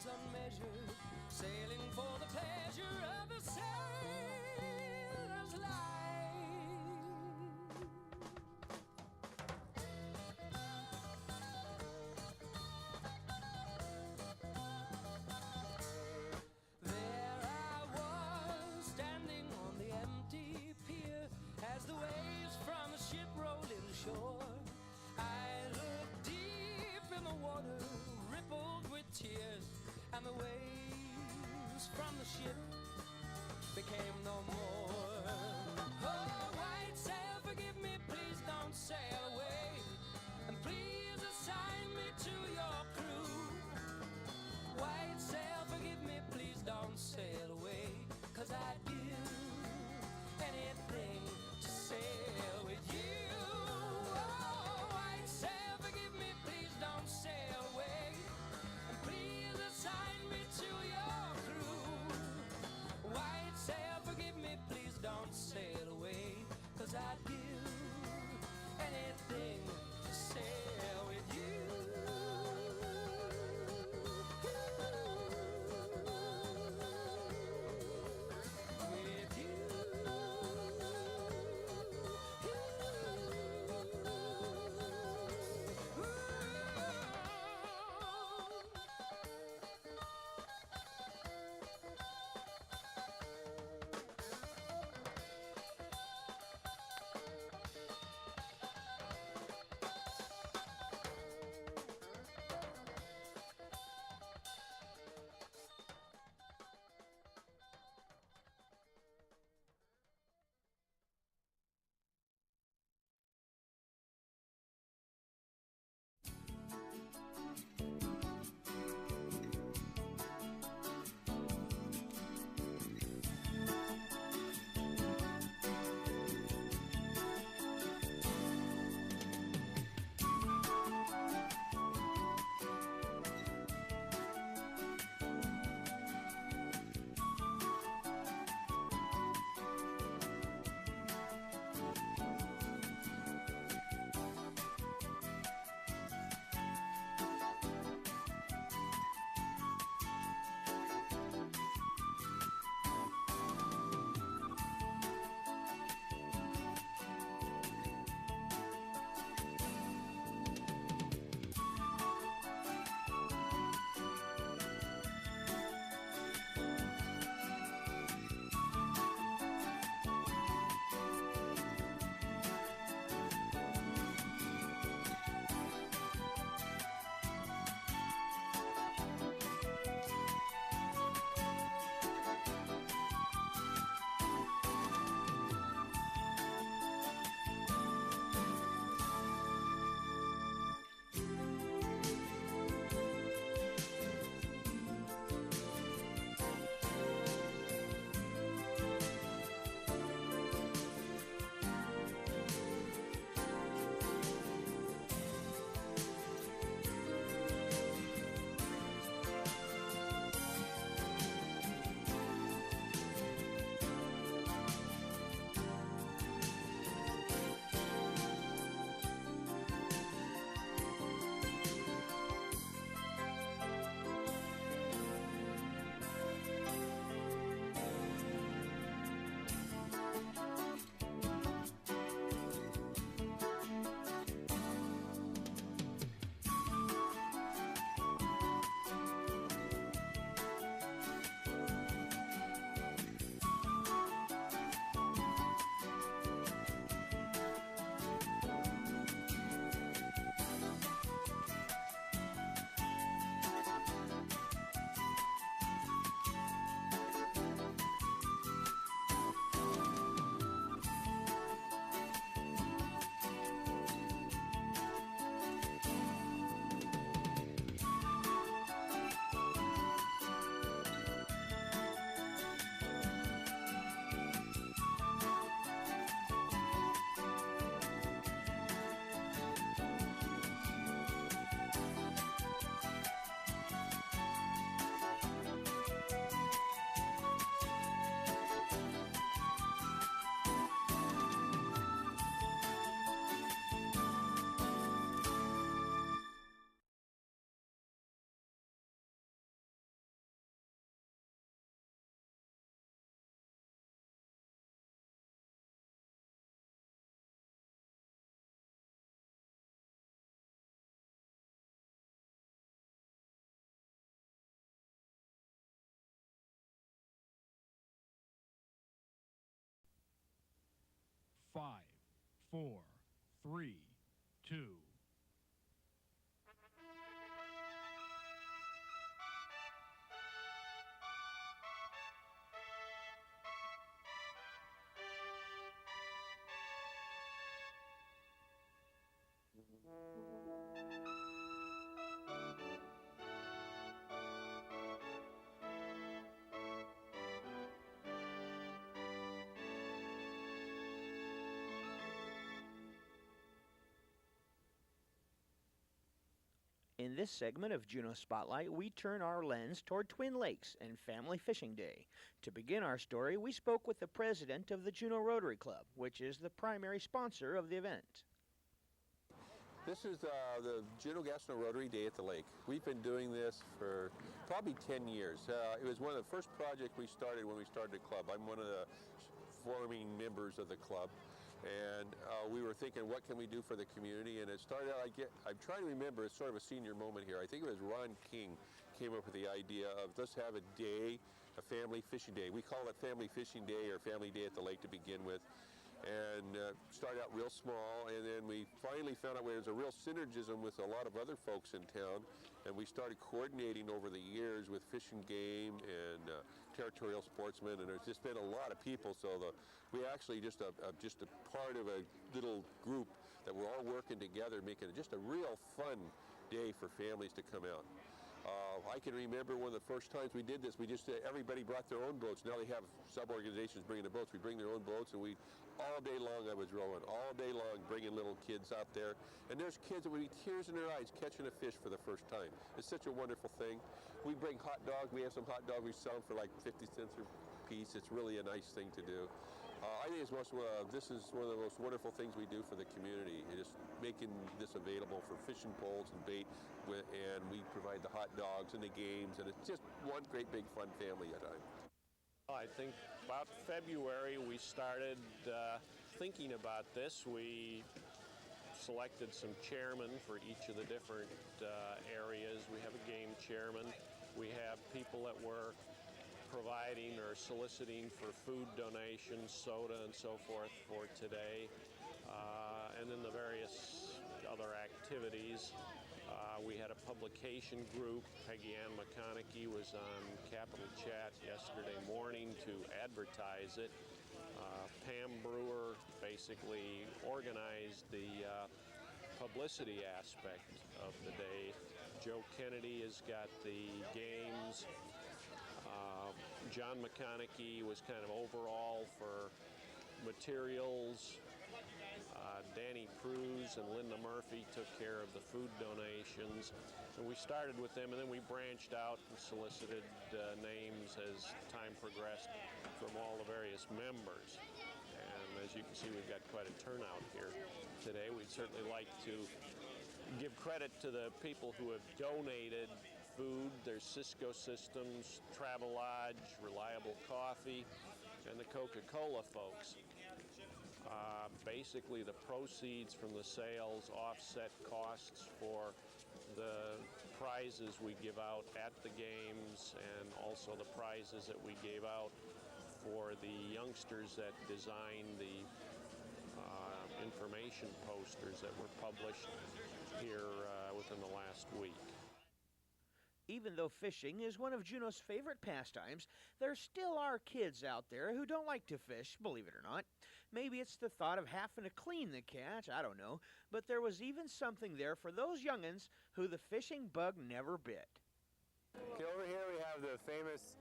Speaker 1: waves unmeasured, sailing for the pleasure of a sailor's life. There I was, standing on the empty pier, as the waves from the ship rolled inshore. I looked deep in the water, rippled with tears, and the waves from the ship became
Speaker 17: 5, 4, 3, 2.
Speaker 18: In this segment of Juneau Spotlight, we turn our lens toward Twin Lakes and Family Fishing Day. To begin our story, we spoke with the president of the Juneau Rotary Club, which is the primary sponsor of the event.
Speaker 19: This is the Juneau Gatineau Rotary Day at the Lake. We've been doing this for probably 10 years. It was one of the first projects we started when we started the club. I'm one of the forming members of the club. And we were thinking, what can we do for the community? And it started out, I'm trying to remember, it's sort of a senior moment here. I think it was Ron King came up with the idea of let's have a day, a family fishing day. We call it Family Fishing Day or Family Day at the Lake to begin with. And started out real small, and then we finally found out there was a real synergism with a lot of other folks in town, and we started coordinating over the years with Fish and Game and Territorial Sportsmen, and there's just been a lot of people, so we actually just a part of a little group that we're all working together, making it just a real fun day for families to come out. I can remember one of the first times we did this, everybody brought their own boats. Now they have sub-organizations bringing the boats. We bring their own boats, and all day long I was rowing, all day long bringing little kids out there. And there's kids that would be tears in their eyes catching a fish for the first time. It's such a wonderful thing. We bring hot dogs. We have some hot dogs we sell for like 50 cents a piece. It's really a nice thing to do. I think this is one of the most wonderful things we do for the community, just making this available for fishing poles and bait, and we provide the hot dogs and the games, and it's just one great big fun family time.
Speaker 20: I think about February we started thinking about this. We selected some chairmen for each of the different areas. We have a game chairman. We have people that were providing or soliciting for food donations, soda and so forth for today, and then the various other activities. We had a publication group. Peggy Ann McConaughey was on Capital Chat yesterday morning to advertise it. Pam Brewer basically organized the publicity aspect of the day. Joe Kennedy has got the games. John McConaughey was kind of overall for materials. Danny Cruz and Linda Murphy took care of the food donations. And we started with them, and then we branched out and solicited names as time progressed from all the various members. And as you can see, we've got quite a turnout here today. We'd certainly like to give credit to the people who have donated food. There's Cisco Systems, Travel Lodge, Reliable Coffee, and the Coca-Cola folks. Basically, the proceeds from the sales offset costs for the prizes we give out at the games, and also the prizes that we gave out for the youngsters that designed the information posters that were published here within the last week.
Speaker 18: Even though fishing is one of Juneau's favorite pastimes, there still are kids out there who don't like to fish, believe it or not. Maybe it's the thought of having to clean the catch, I don't know, but there was even something there for those young'uns who the fishing bug never bit.
Speaker 21: Okay, over here we have the famous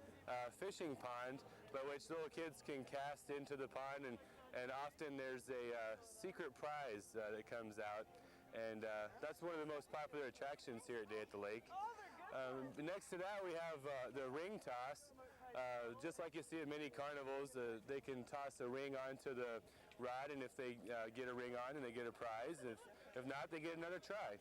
Speaker 21: fishing pond by which little kids can cast into the pond, and often there's a secret prize that comes out, and that's one of the most popular attractions here at Day at the Lake. Next to that we have the ring toss. Just like you see at many carnivals, they can toss a ring onto the rod, and if they get a ring on, and they get a prize. If not, they get another try.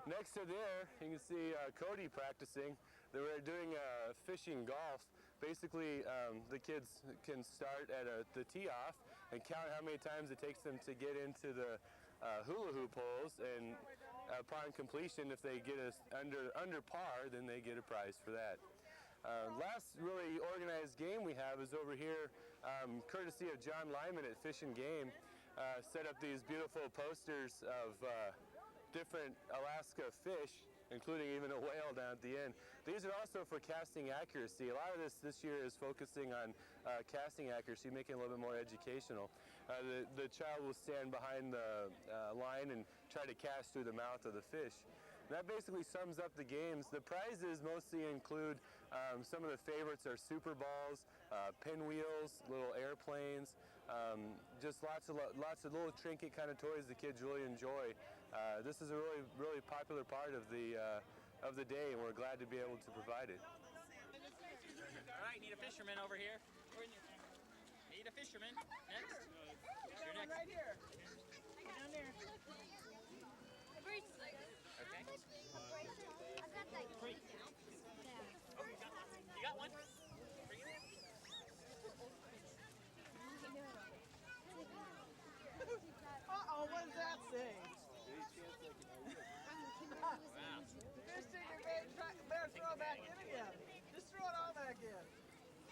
Speaker 21: Next to there, you can see Cody practicing. We're doing fishing golf. Basically, the kids can start at the tee-off and count how many times it takes them to get into the hula hoop holes, and upon completion, if they get us under par, then they get a prize for that. Last really organized game we have is over here, courtesy of John Lyman at Fish and Game. Set up these beautiful posters of different Alaska fish, including even a whale down at the end. These are also for casting accuracy. A lot of this year is focusing on casting accuracy, making it a little bit more educational. The child will stand behind the line and try to cast through the mouth of the fish. That basically sums up the games. The prizes mostly include some of the favorites are super balls, pinwheels, little airplanes, just lots of little trinket kind of toys the kids really enjoy. This is a really popular part of the day, and we're glad to be able to provide it.
Speaker 2: All right, need a fisherman over here. Need a fisherman. Next. You're next. Right here. Down there. Okay. You got one? Bring it in.
Speaker 22: Uh-oh, what does that say?
Speaker 2: Wow.
Speaker 22: Fish stinger bait, better throw it back in again. Just throw it all back in.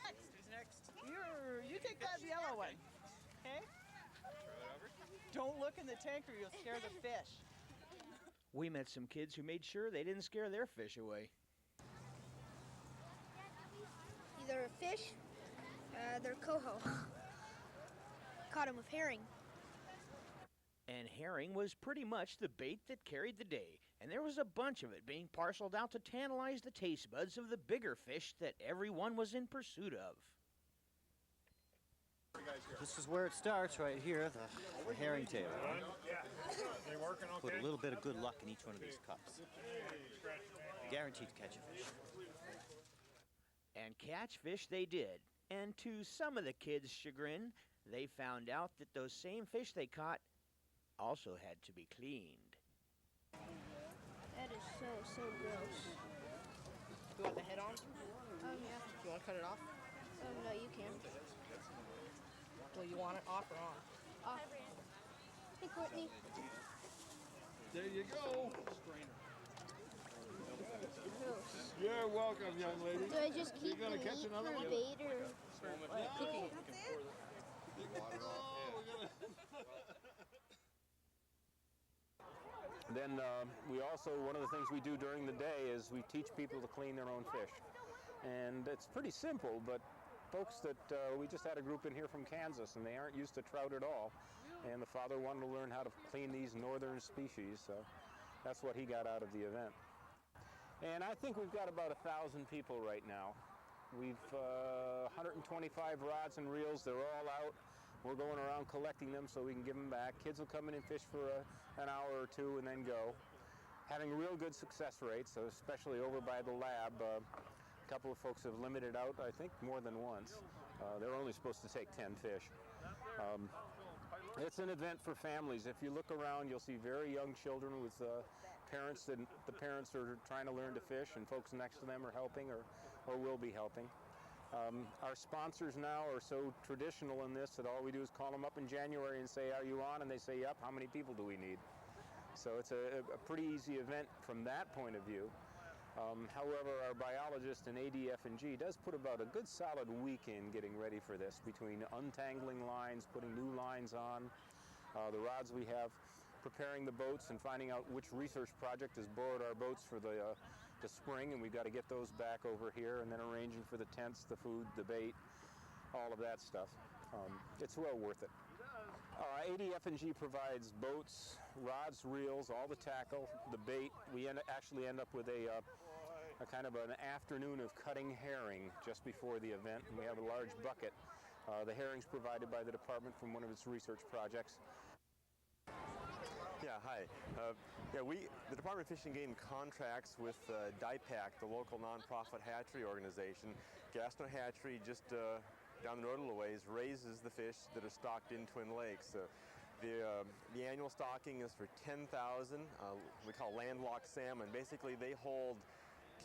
Speaker 2: Next. Who's next?
Speaker 22: You take that yellow one. Okay?
Speaker 2: Throw it over.
Speaker 22: Don't look in the tank or you'll scare the fish.
Speaker 18: We met some kids who made sure they didn't scare their fish away.
Speaker 23: Either a fish, they're coho. Caught him with herring.
Speaker 18: And herring was pretty much the bait that carried the day, and there was a bunch of it being parceled out to tantalize the taste buds of the bigger fish that everyone was in pursuit of.
Speaker 24: This is where it starts right here, the herring tail. Put a little bit of good luck in each one of these cups. Guaranteed to catch a fish.
Speaker 18: And catch fish they did. And to some of the kids' chagrin, they found out that those same fish they caught also had to be cleaned.
Speaker 23: That is so gross.
Speaker 22: You want the head on?
Speaker 23: Yeah.
Speaker 22: Do you want to cut it off?
Speaker 23: No, you can.
Speaker 22: Well, you want it off or on?
Speaker 23: Off. Hey, Courtney.
Speaker 25: There you go.
Speaker 23: Gross.
Speaker 25: You're welcome, young lady.
Speaker 23: Do I just keep
Speaker 25: gonna
Speaker 23: the
Speaker 25: catch
Speaker 23: meat
Speaker 25: another
Speaker 23: for
Speaker 25: one?
Speaker 23: bait or?
Speaker 22: Cooking it.
Speaker 6: Then we also, one of the things we do during the day is we teach people to clean their own fish. And it's pretty simple, but folks that we just had a group in here from Kansas, and they aren't used to trout at all. And the father wanted to learn how to clean these northern species, so that's what he got out of the event. And I think we've got about 1,000 people right now. We've 125 rods and reels. They're all out. We're going around collecting them so we can give them back. Kids will come in and fish for an hour or two and then go. Having real good success rates, so especially over by the lab. A couple of folks have limited out, I think, more than once. They're only supposed to take 10 fish. It's an event for families. If you look around, you'll see very young children with parents, and the parents are trying to learn to fish, and folks next to them are helping or will be helping. Our sponsors now are so traditional in this that all we do is call them up in January and say, "Are you on?" And they say, "Yep." How many people do we need? So it's a pretty easy event from that point of view. However, our biologist in ADF&G does put about a good solid week in getting ready for this, between untangling lines, putting new lines on, the rods we have, preparing the boats and finding out which research project has borrowed our boats for the spring, and we've got to get those back over here, and then arranging for the tents, the food, the bait, all of that stuff. It's well worth it. ADF&G provides boats, rods, reels, all the tackle, the bait. We actually end up with a kind of an afternoon of cutting herring just before the event, and we have a large bucket. The herring's provided by the department from one of its research projects.
Speaker 26: Yeah, hi. The Department of Fish and Game contracts with DIPAC, the local nonprofit hatchery organization. Gastineau Hatchery, just down the road a little ways, raises the fish that are stocked in Twin Lakes. The annual stocking is for 10,000, we call landlocked salmon. Basically, they hold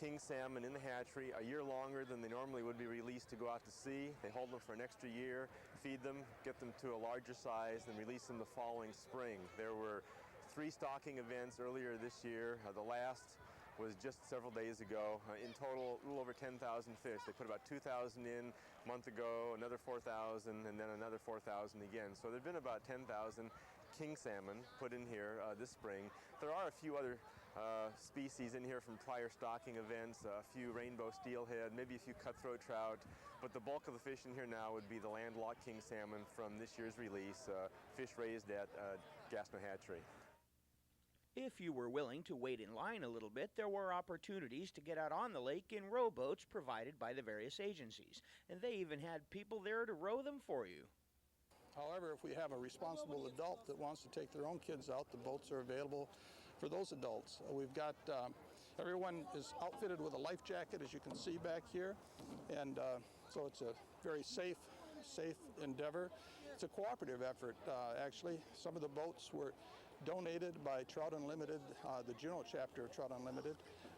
Speaker 26: king salmon in the hatchery a year longer than they normally would be released to go out to sea. They hold them for an extra year, feed them, get them to a larger size, then release them the following spring. There were 3 stocking events earlier this year. The last was just several days ago. In total, a little over 10,000 fish. They put about 2,000 in a month ago, another 4,000, and then another 4,000 again. So there've been about 10,000 king salmon put in here this spring. There are a few other species in here from prior stocking events, a few rainbow steelhead, maybe a few cutthroat trout, but the bulk of the fish in here now would be the landlocked king salmon from this year's release, fish raised at Gastineau Hatchery.
Speaker 18: If you were willing to wait in line a little bit, there were opportunities to get out on the lake in rowboats provided by the various agencies, and they even had people there to row them for you.
Speaker 3: However, if we have a responsible adult that wants to take their own kids out, the boats are available for those adults. We've got, everyone is outfitted with a life jacket, as you can see back here, and so it's a very safe endeavor. It's a cooperative effort, actually. Some of the boats were donated by Trout Unlimited, the Juneau chapter of Trout Unlimited,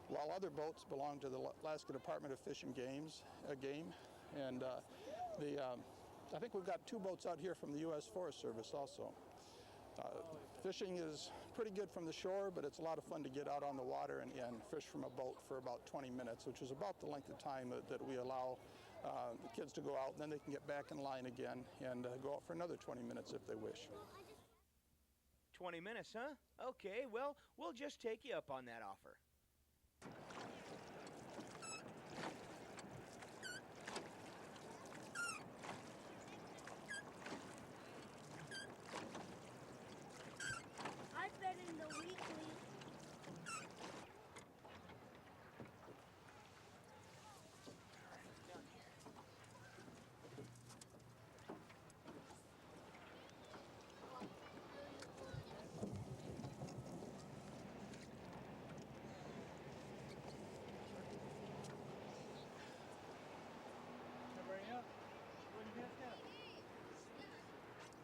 Speaker 3: while other boats belong to the Alaska Department of Fish and Game. And I think we've got 2 boats out here from the U.S. Forest Service also. Fishing is pretty good from the shore, but it's a lot of fun to get out on the water and fish from a boat for about 20 minutes, which is about the length of time that we allow the kids to go out, and then they can get back in line again and go out for another 20 minutes if they wish.
Speaker 18: 20 minutes, huh? Okay, well, we'll just take you up on that offer.
Speaker 23: I've been in the weekly.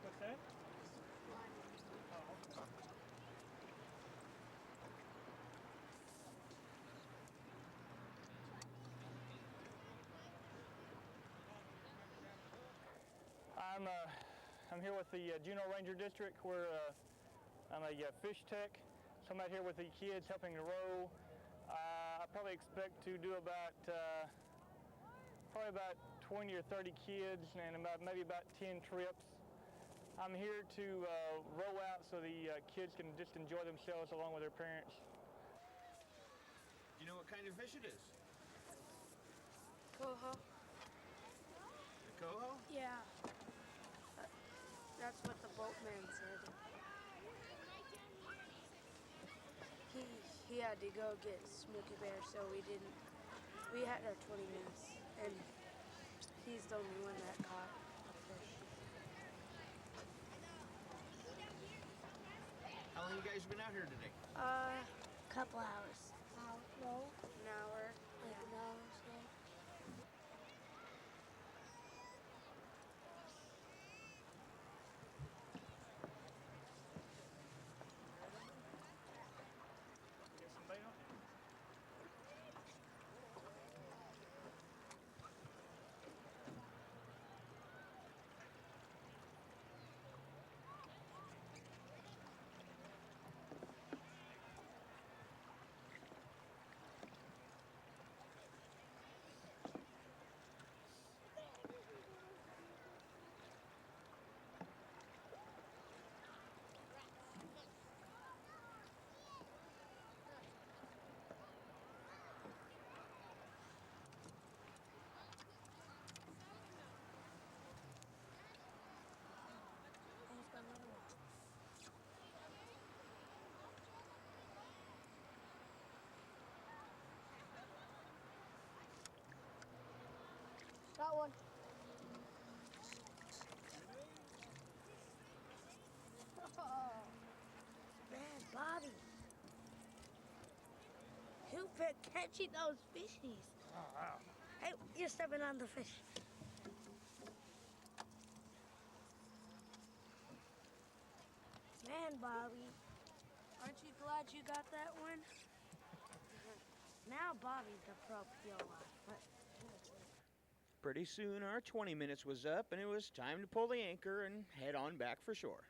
Speaker 2: What's that? I'm here with the Juneau Ranger District, where I'm a fish tech. So I'm out here with the kids helping to row. I probably expect to do about 20 or 30 kids and maybe about 10 trips. I'm here to row out so the kids can just enjoy themselves along with their parents.
Speaker 18: You know what kind of fish it is?
Speaker 23: Coho.
Speaker 18: The coho?
Speaker 23: Yeah. That's what the boatman said. He had to go get Smokey Bear, so we had our 20 minutes, and he's the only one that caught a fish.
Speaker 18: How long you guys been out here today?
Speaker 23: Couple hours. No. An hour. Like an hour or so. Got one. Oh, man, Bobby. You've been catching those fishies.
Speaker 2: Oh, wow.
Speaker 23: Hey, you're stepping on the fish. Man, Bobby. Aren't you glad you got that one? Now Bobby's the pro POI.
Speaker 18: Pretty soon our 20 minutes was up and it was time to pull the anchor and head on back for shore.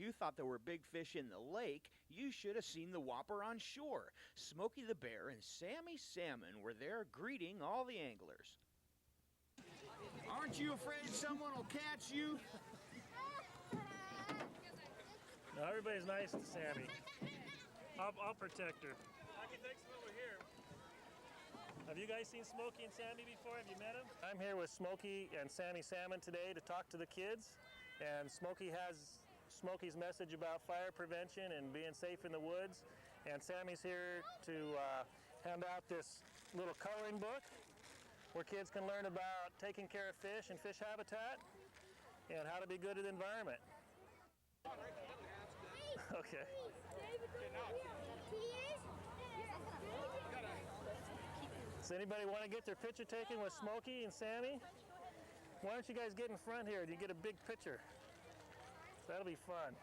Speaker 18: you thought there were big fish in the lake, you should have seen the whopper on shore. Smokey the Bear and Sammy Salmon were there greeting all the anglers.
Speaker 4: Aren't you afraid someone will catch you?
Speaker 5: No, everybody's nice to Sammy. I'll protect her. Taki, thanks for over here. Have you guys seen Smokey and Sammy before? Have you met them? I'm here with Smokey and Sammy Salmon today to talk to the kids. And Smokey has Smokey's message about fire prevention and being safe in the woods. And Sammy's here to hand out this little coloring book where kids can learn about taking care of fish and fish habitat and how to be good at the environment. Okay. Does anybody want to get their picture taken with Smokey and Sammy? Why don't you guys get in front here and you get a big picture? That'll be fun.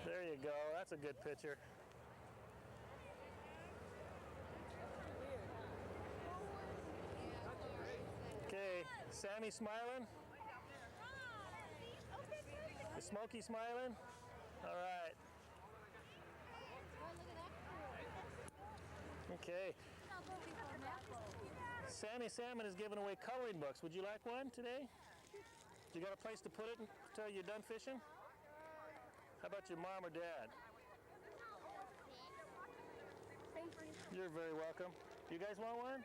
Speaker 5: There you go. That's a good picture. Okay, Sammy smiling? Is Smokey smiling? All right. Okay. Sammy Salmon is giving away coloring books. Would you like one today? You got a place to put it until you're done fishing? How about your mom or dad? You're very welcome. You guys want one?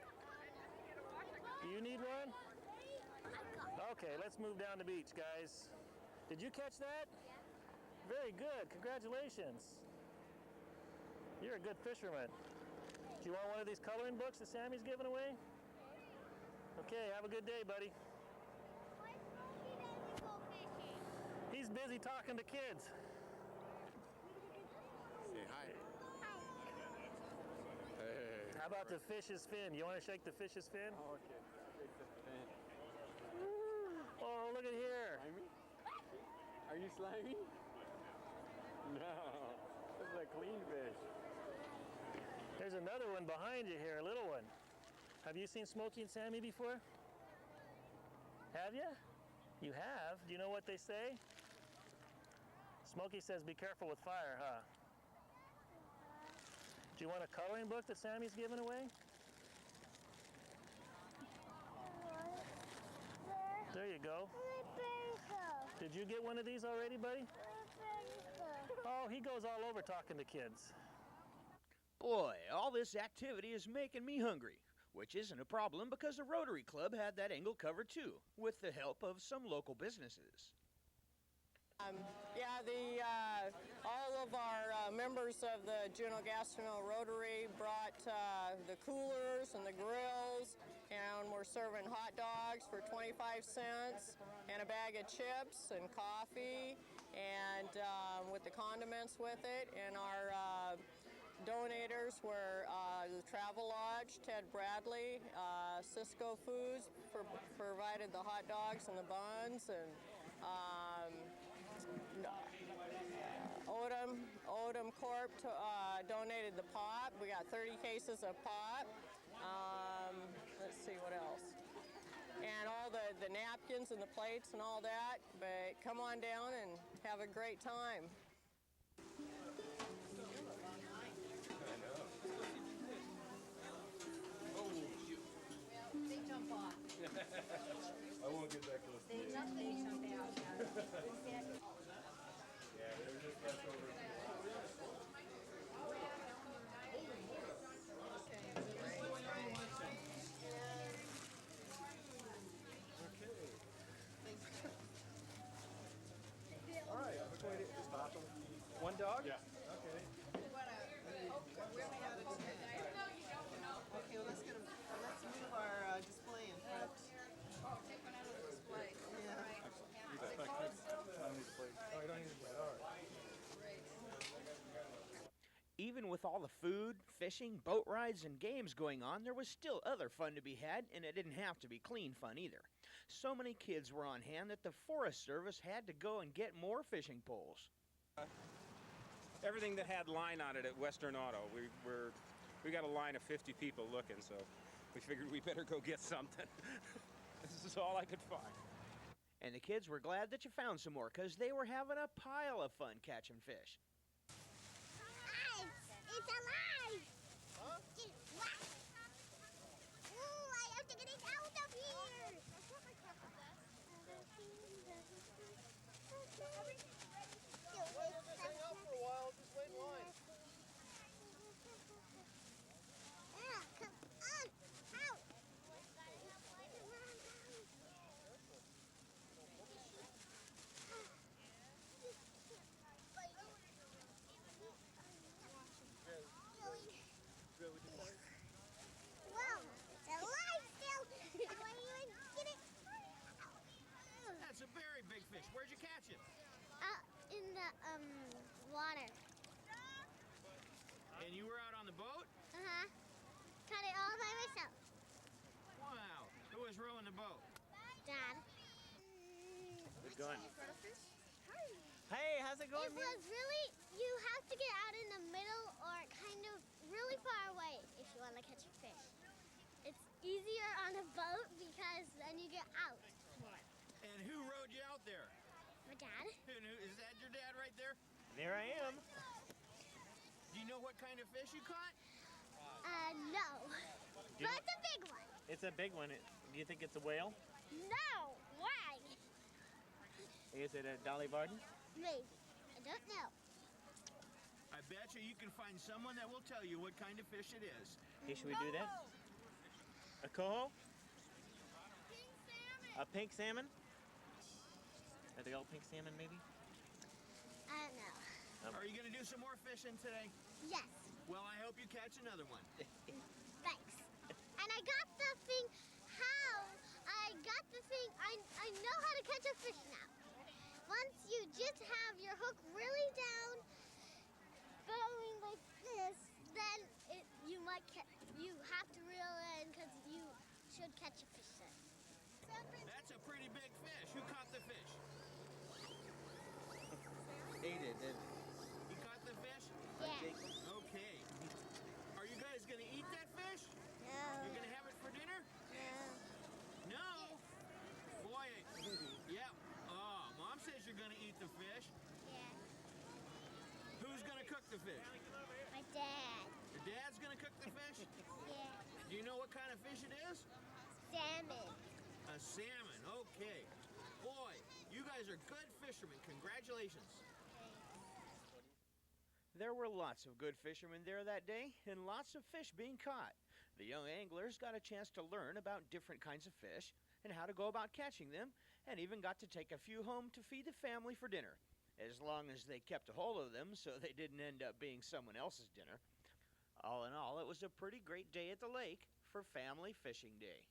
Speaker 5: You need one? Okay, let's move down the beach, guys. Did you catch that? Very good. Congratulations. You're a good fisherman. Do you want one of these coloring books that Sammy's giving away? Okay, have a good day, buddy. He's busy talking to kids.
Speaker 19: Say hi. Hey.
Speaker 5: How about the fish's fin? You want to shake the fish's fin?
Speaker 19: Oh, okay. Shake the fin.
Speaker 5: Oh, look at here.
Speaker 19: Slimy? Are you slimy? No. This is a clean fish.
Speaker 5: There's another one behind you here, a little one. Have you seen Smokey and Sammy before? Have you? You have? Do you know what they say? Smokey says, be careful with fire, huh? Do you want a coloring book that Sammy's giving away? There you go. Did you get one of these already, buddy? Oh, he goes all over talking to kids.
Speaker 18: Boy, all this activity is making me hungry, which isn't a problem because the Rotary Club had that angle covered too, with the help of some local businesses.
Speaker 8: All of our members of the Juneau Rotary brought the coolers and the grills, and we're serving hot dogs for 25 cents and a bag of chips and coffee, and with the condiments with it. And our donators were the Travel Lodge, Ted Bradley, Cisco Foods provided the hot dogs and the buns, and Odom Corp donated the pop. We got 30 cases of pop. Let's see what else. And all the napkins and the plates and all that. But come on down and have a great time.
Speaker 9: They jump off.
Speaker 19: I won't get that close to you.
Speaker 9: They jump out.
Speaker 19: Yeah, they were just left over.
Speaker 10: All right, which way to stop them? One dog?
Speaker 19: Yeah.
Speaker 10: Okay.
Speaker 22: Where we at today? Okay, well, let's move our display in front.
Speaker 9: Oh, take one out of the display.
Speaker 22: Yeah.
Speaker 10: Oh, you don't need to play. All right.
Speaker 18: Even with all the food, fishing, boat rides, and games going on, there was still other fun to be had, and it didn't have to be clean fun either. So many kids were on hand that the Forest Service had to go and get more fishing poles.
Speaker 12: Everything that had line on it at Western Auto, we got a line of 50 people looking, so we figured we better go get something. This is all I could find.
Speaker 18: And the kids were glad that you found some more because they were having a pile of fun catching fish.
Speaker 7: It's alive! Huh? Ooh, I have to get it out of here!
Speaker 4: Hang out for a while, just wait in line.
Speaker 7: Come on! Out! Wow, it's alive still! How do I even get it?
Speaker 4: That's a very big fish. Where'd you catch it?
Speaker 7: In the, water.
Speaker 4: And you were out on the boat?
Speaker 7: Uh-huh. Caught it all by myself.
Speaker 4: Wow. Who was rowing the boat?
Speaker 7: Dad.
Speaker 18: Good going. Hey, how's it going,
Speaker 7: It was really, you have to get out in the middle or kind of really far away if you want to catch a fish. It's easier on a boat because then you get out more.
Speaker 4: And who rowed you out there?
Speaker 7: My dad.
Speaker 4: And is that your dad right there?
Speaker 18: There I am.
Speaker 4: Do you know what kind of fish you caught?
Speaker 7: No. But it's a big one.
Speaker 18: It's a big one. Do you think it's a whale?
Speaker 7: No. Why?
Speaker 18: Is it a Dolly Varden?
Speaker 7: Maybe. I don't know.
Speaker 4: I bet you can find someone that will tell you what kind of fish it is.
Speaker 18: Hey, should we do that? A coho?
Speaker 7: Pink salmon.
Speaker 18: A pink salmon? Are they all pink salmon, maybe?
Speaker 7: I don't know.
Speaker 4: Are you going to do some more fishing today?
Speaker 7: Yes.
Speaker 4: Well, I hope you catch another one.
Speaker 7: Thanks. And I got the thing. How? I got the thing. I know how to catch a fish now. Once you just have your hook really down, going like this, then you might catch. You have to reel in because you should catch a fish then.
Speaker 4: That's a pretty big fish. Who caught the fish?
Speaker 18: He did.
Speaker 4: You caught the fish?
Speaker 7: Yeah.
Speaker 4: Okay. Are you guys going to eat that fish?
Speaker 7: No.
Speaker 4: You're going to have it for dinner?
Speaker 7: No.
Speaker 4: No? Boy, yeah. Oh, Mom says you're going to eat the fish.
Speaker 7: Yeah.
Speaker 4: Who's going to cook the fish?
Speaker 7: My dad.
Speaker 4: Your dad's going to cook the fish?
Speaker 7: Yeah.
Speaker 4: Do you know what kind of fish it is?
Speaker 7: Salmon.
Speaker 4: A salmon, okay. Boy, you guys are good fishermen. Congratulations.
Speaker 18: There were lots of good fishermen there that day, and lots of fish being caught. The young anglers got a chance to learn about different kinds of fish and how to go about catching them, and even got to take a few home to feed the family for dinner, as long as they kept a hold of them so they didn't end up being someone else's dinner. All in all, it was a pretty great day at the lake for Family Fishing Day.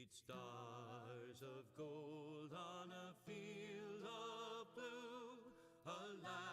Speaker 1: Eight stars of gold on a field of blue, alas.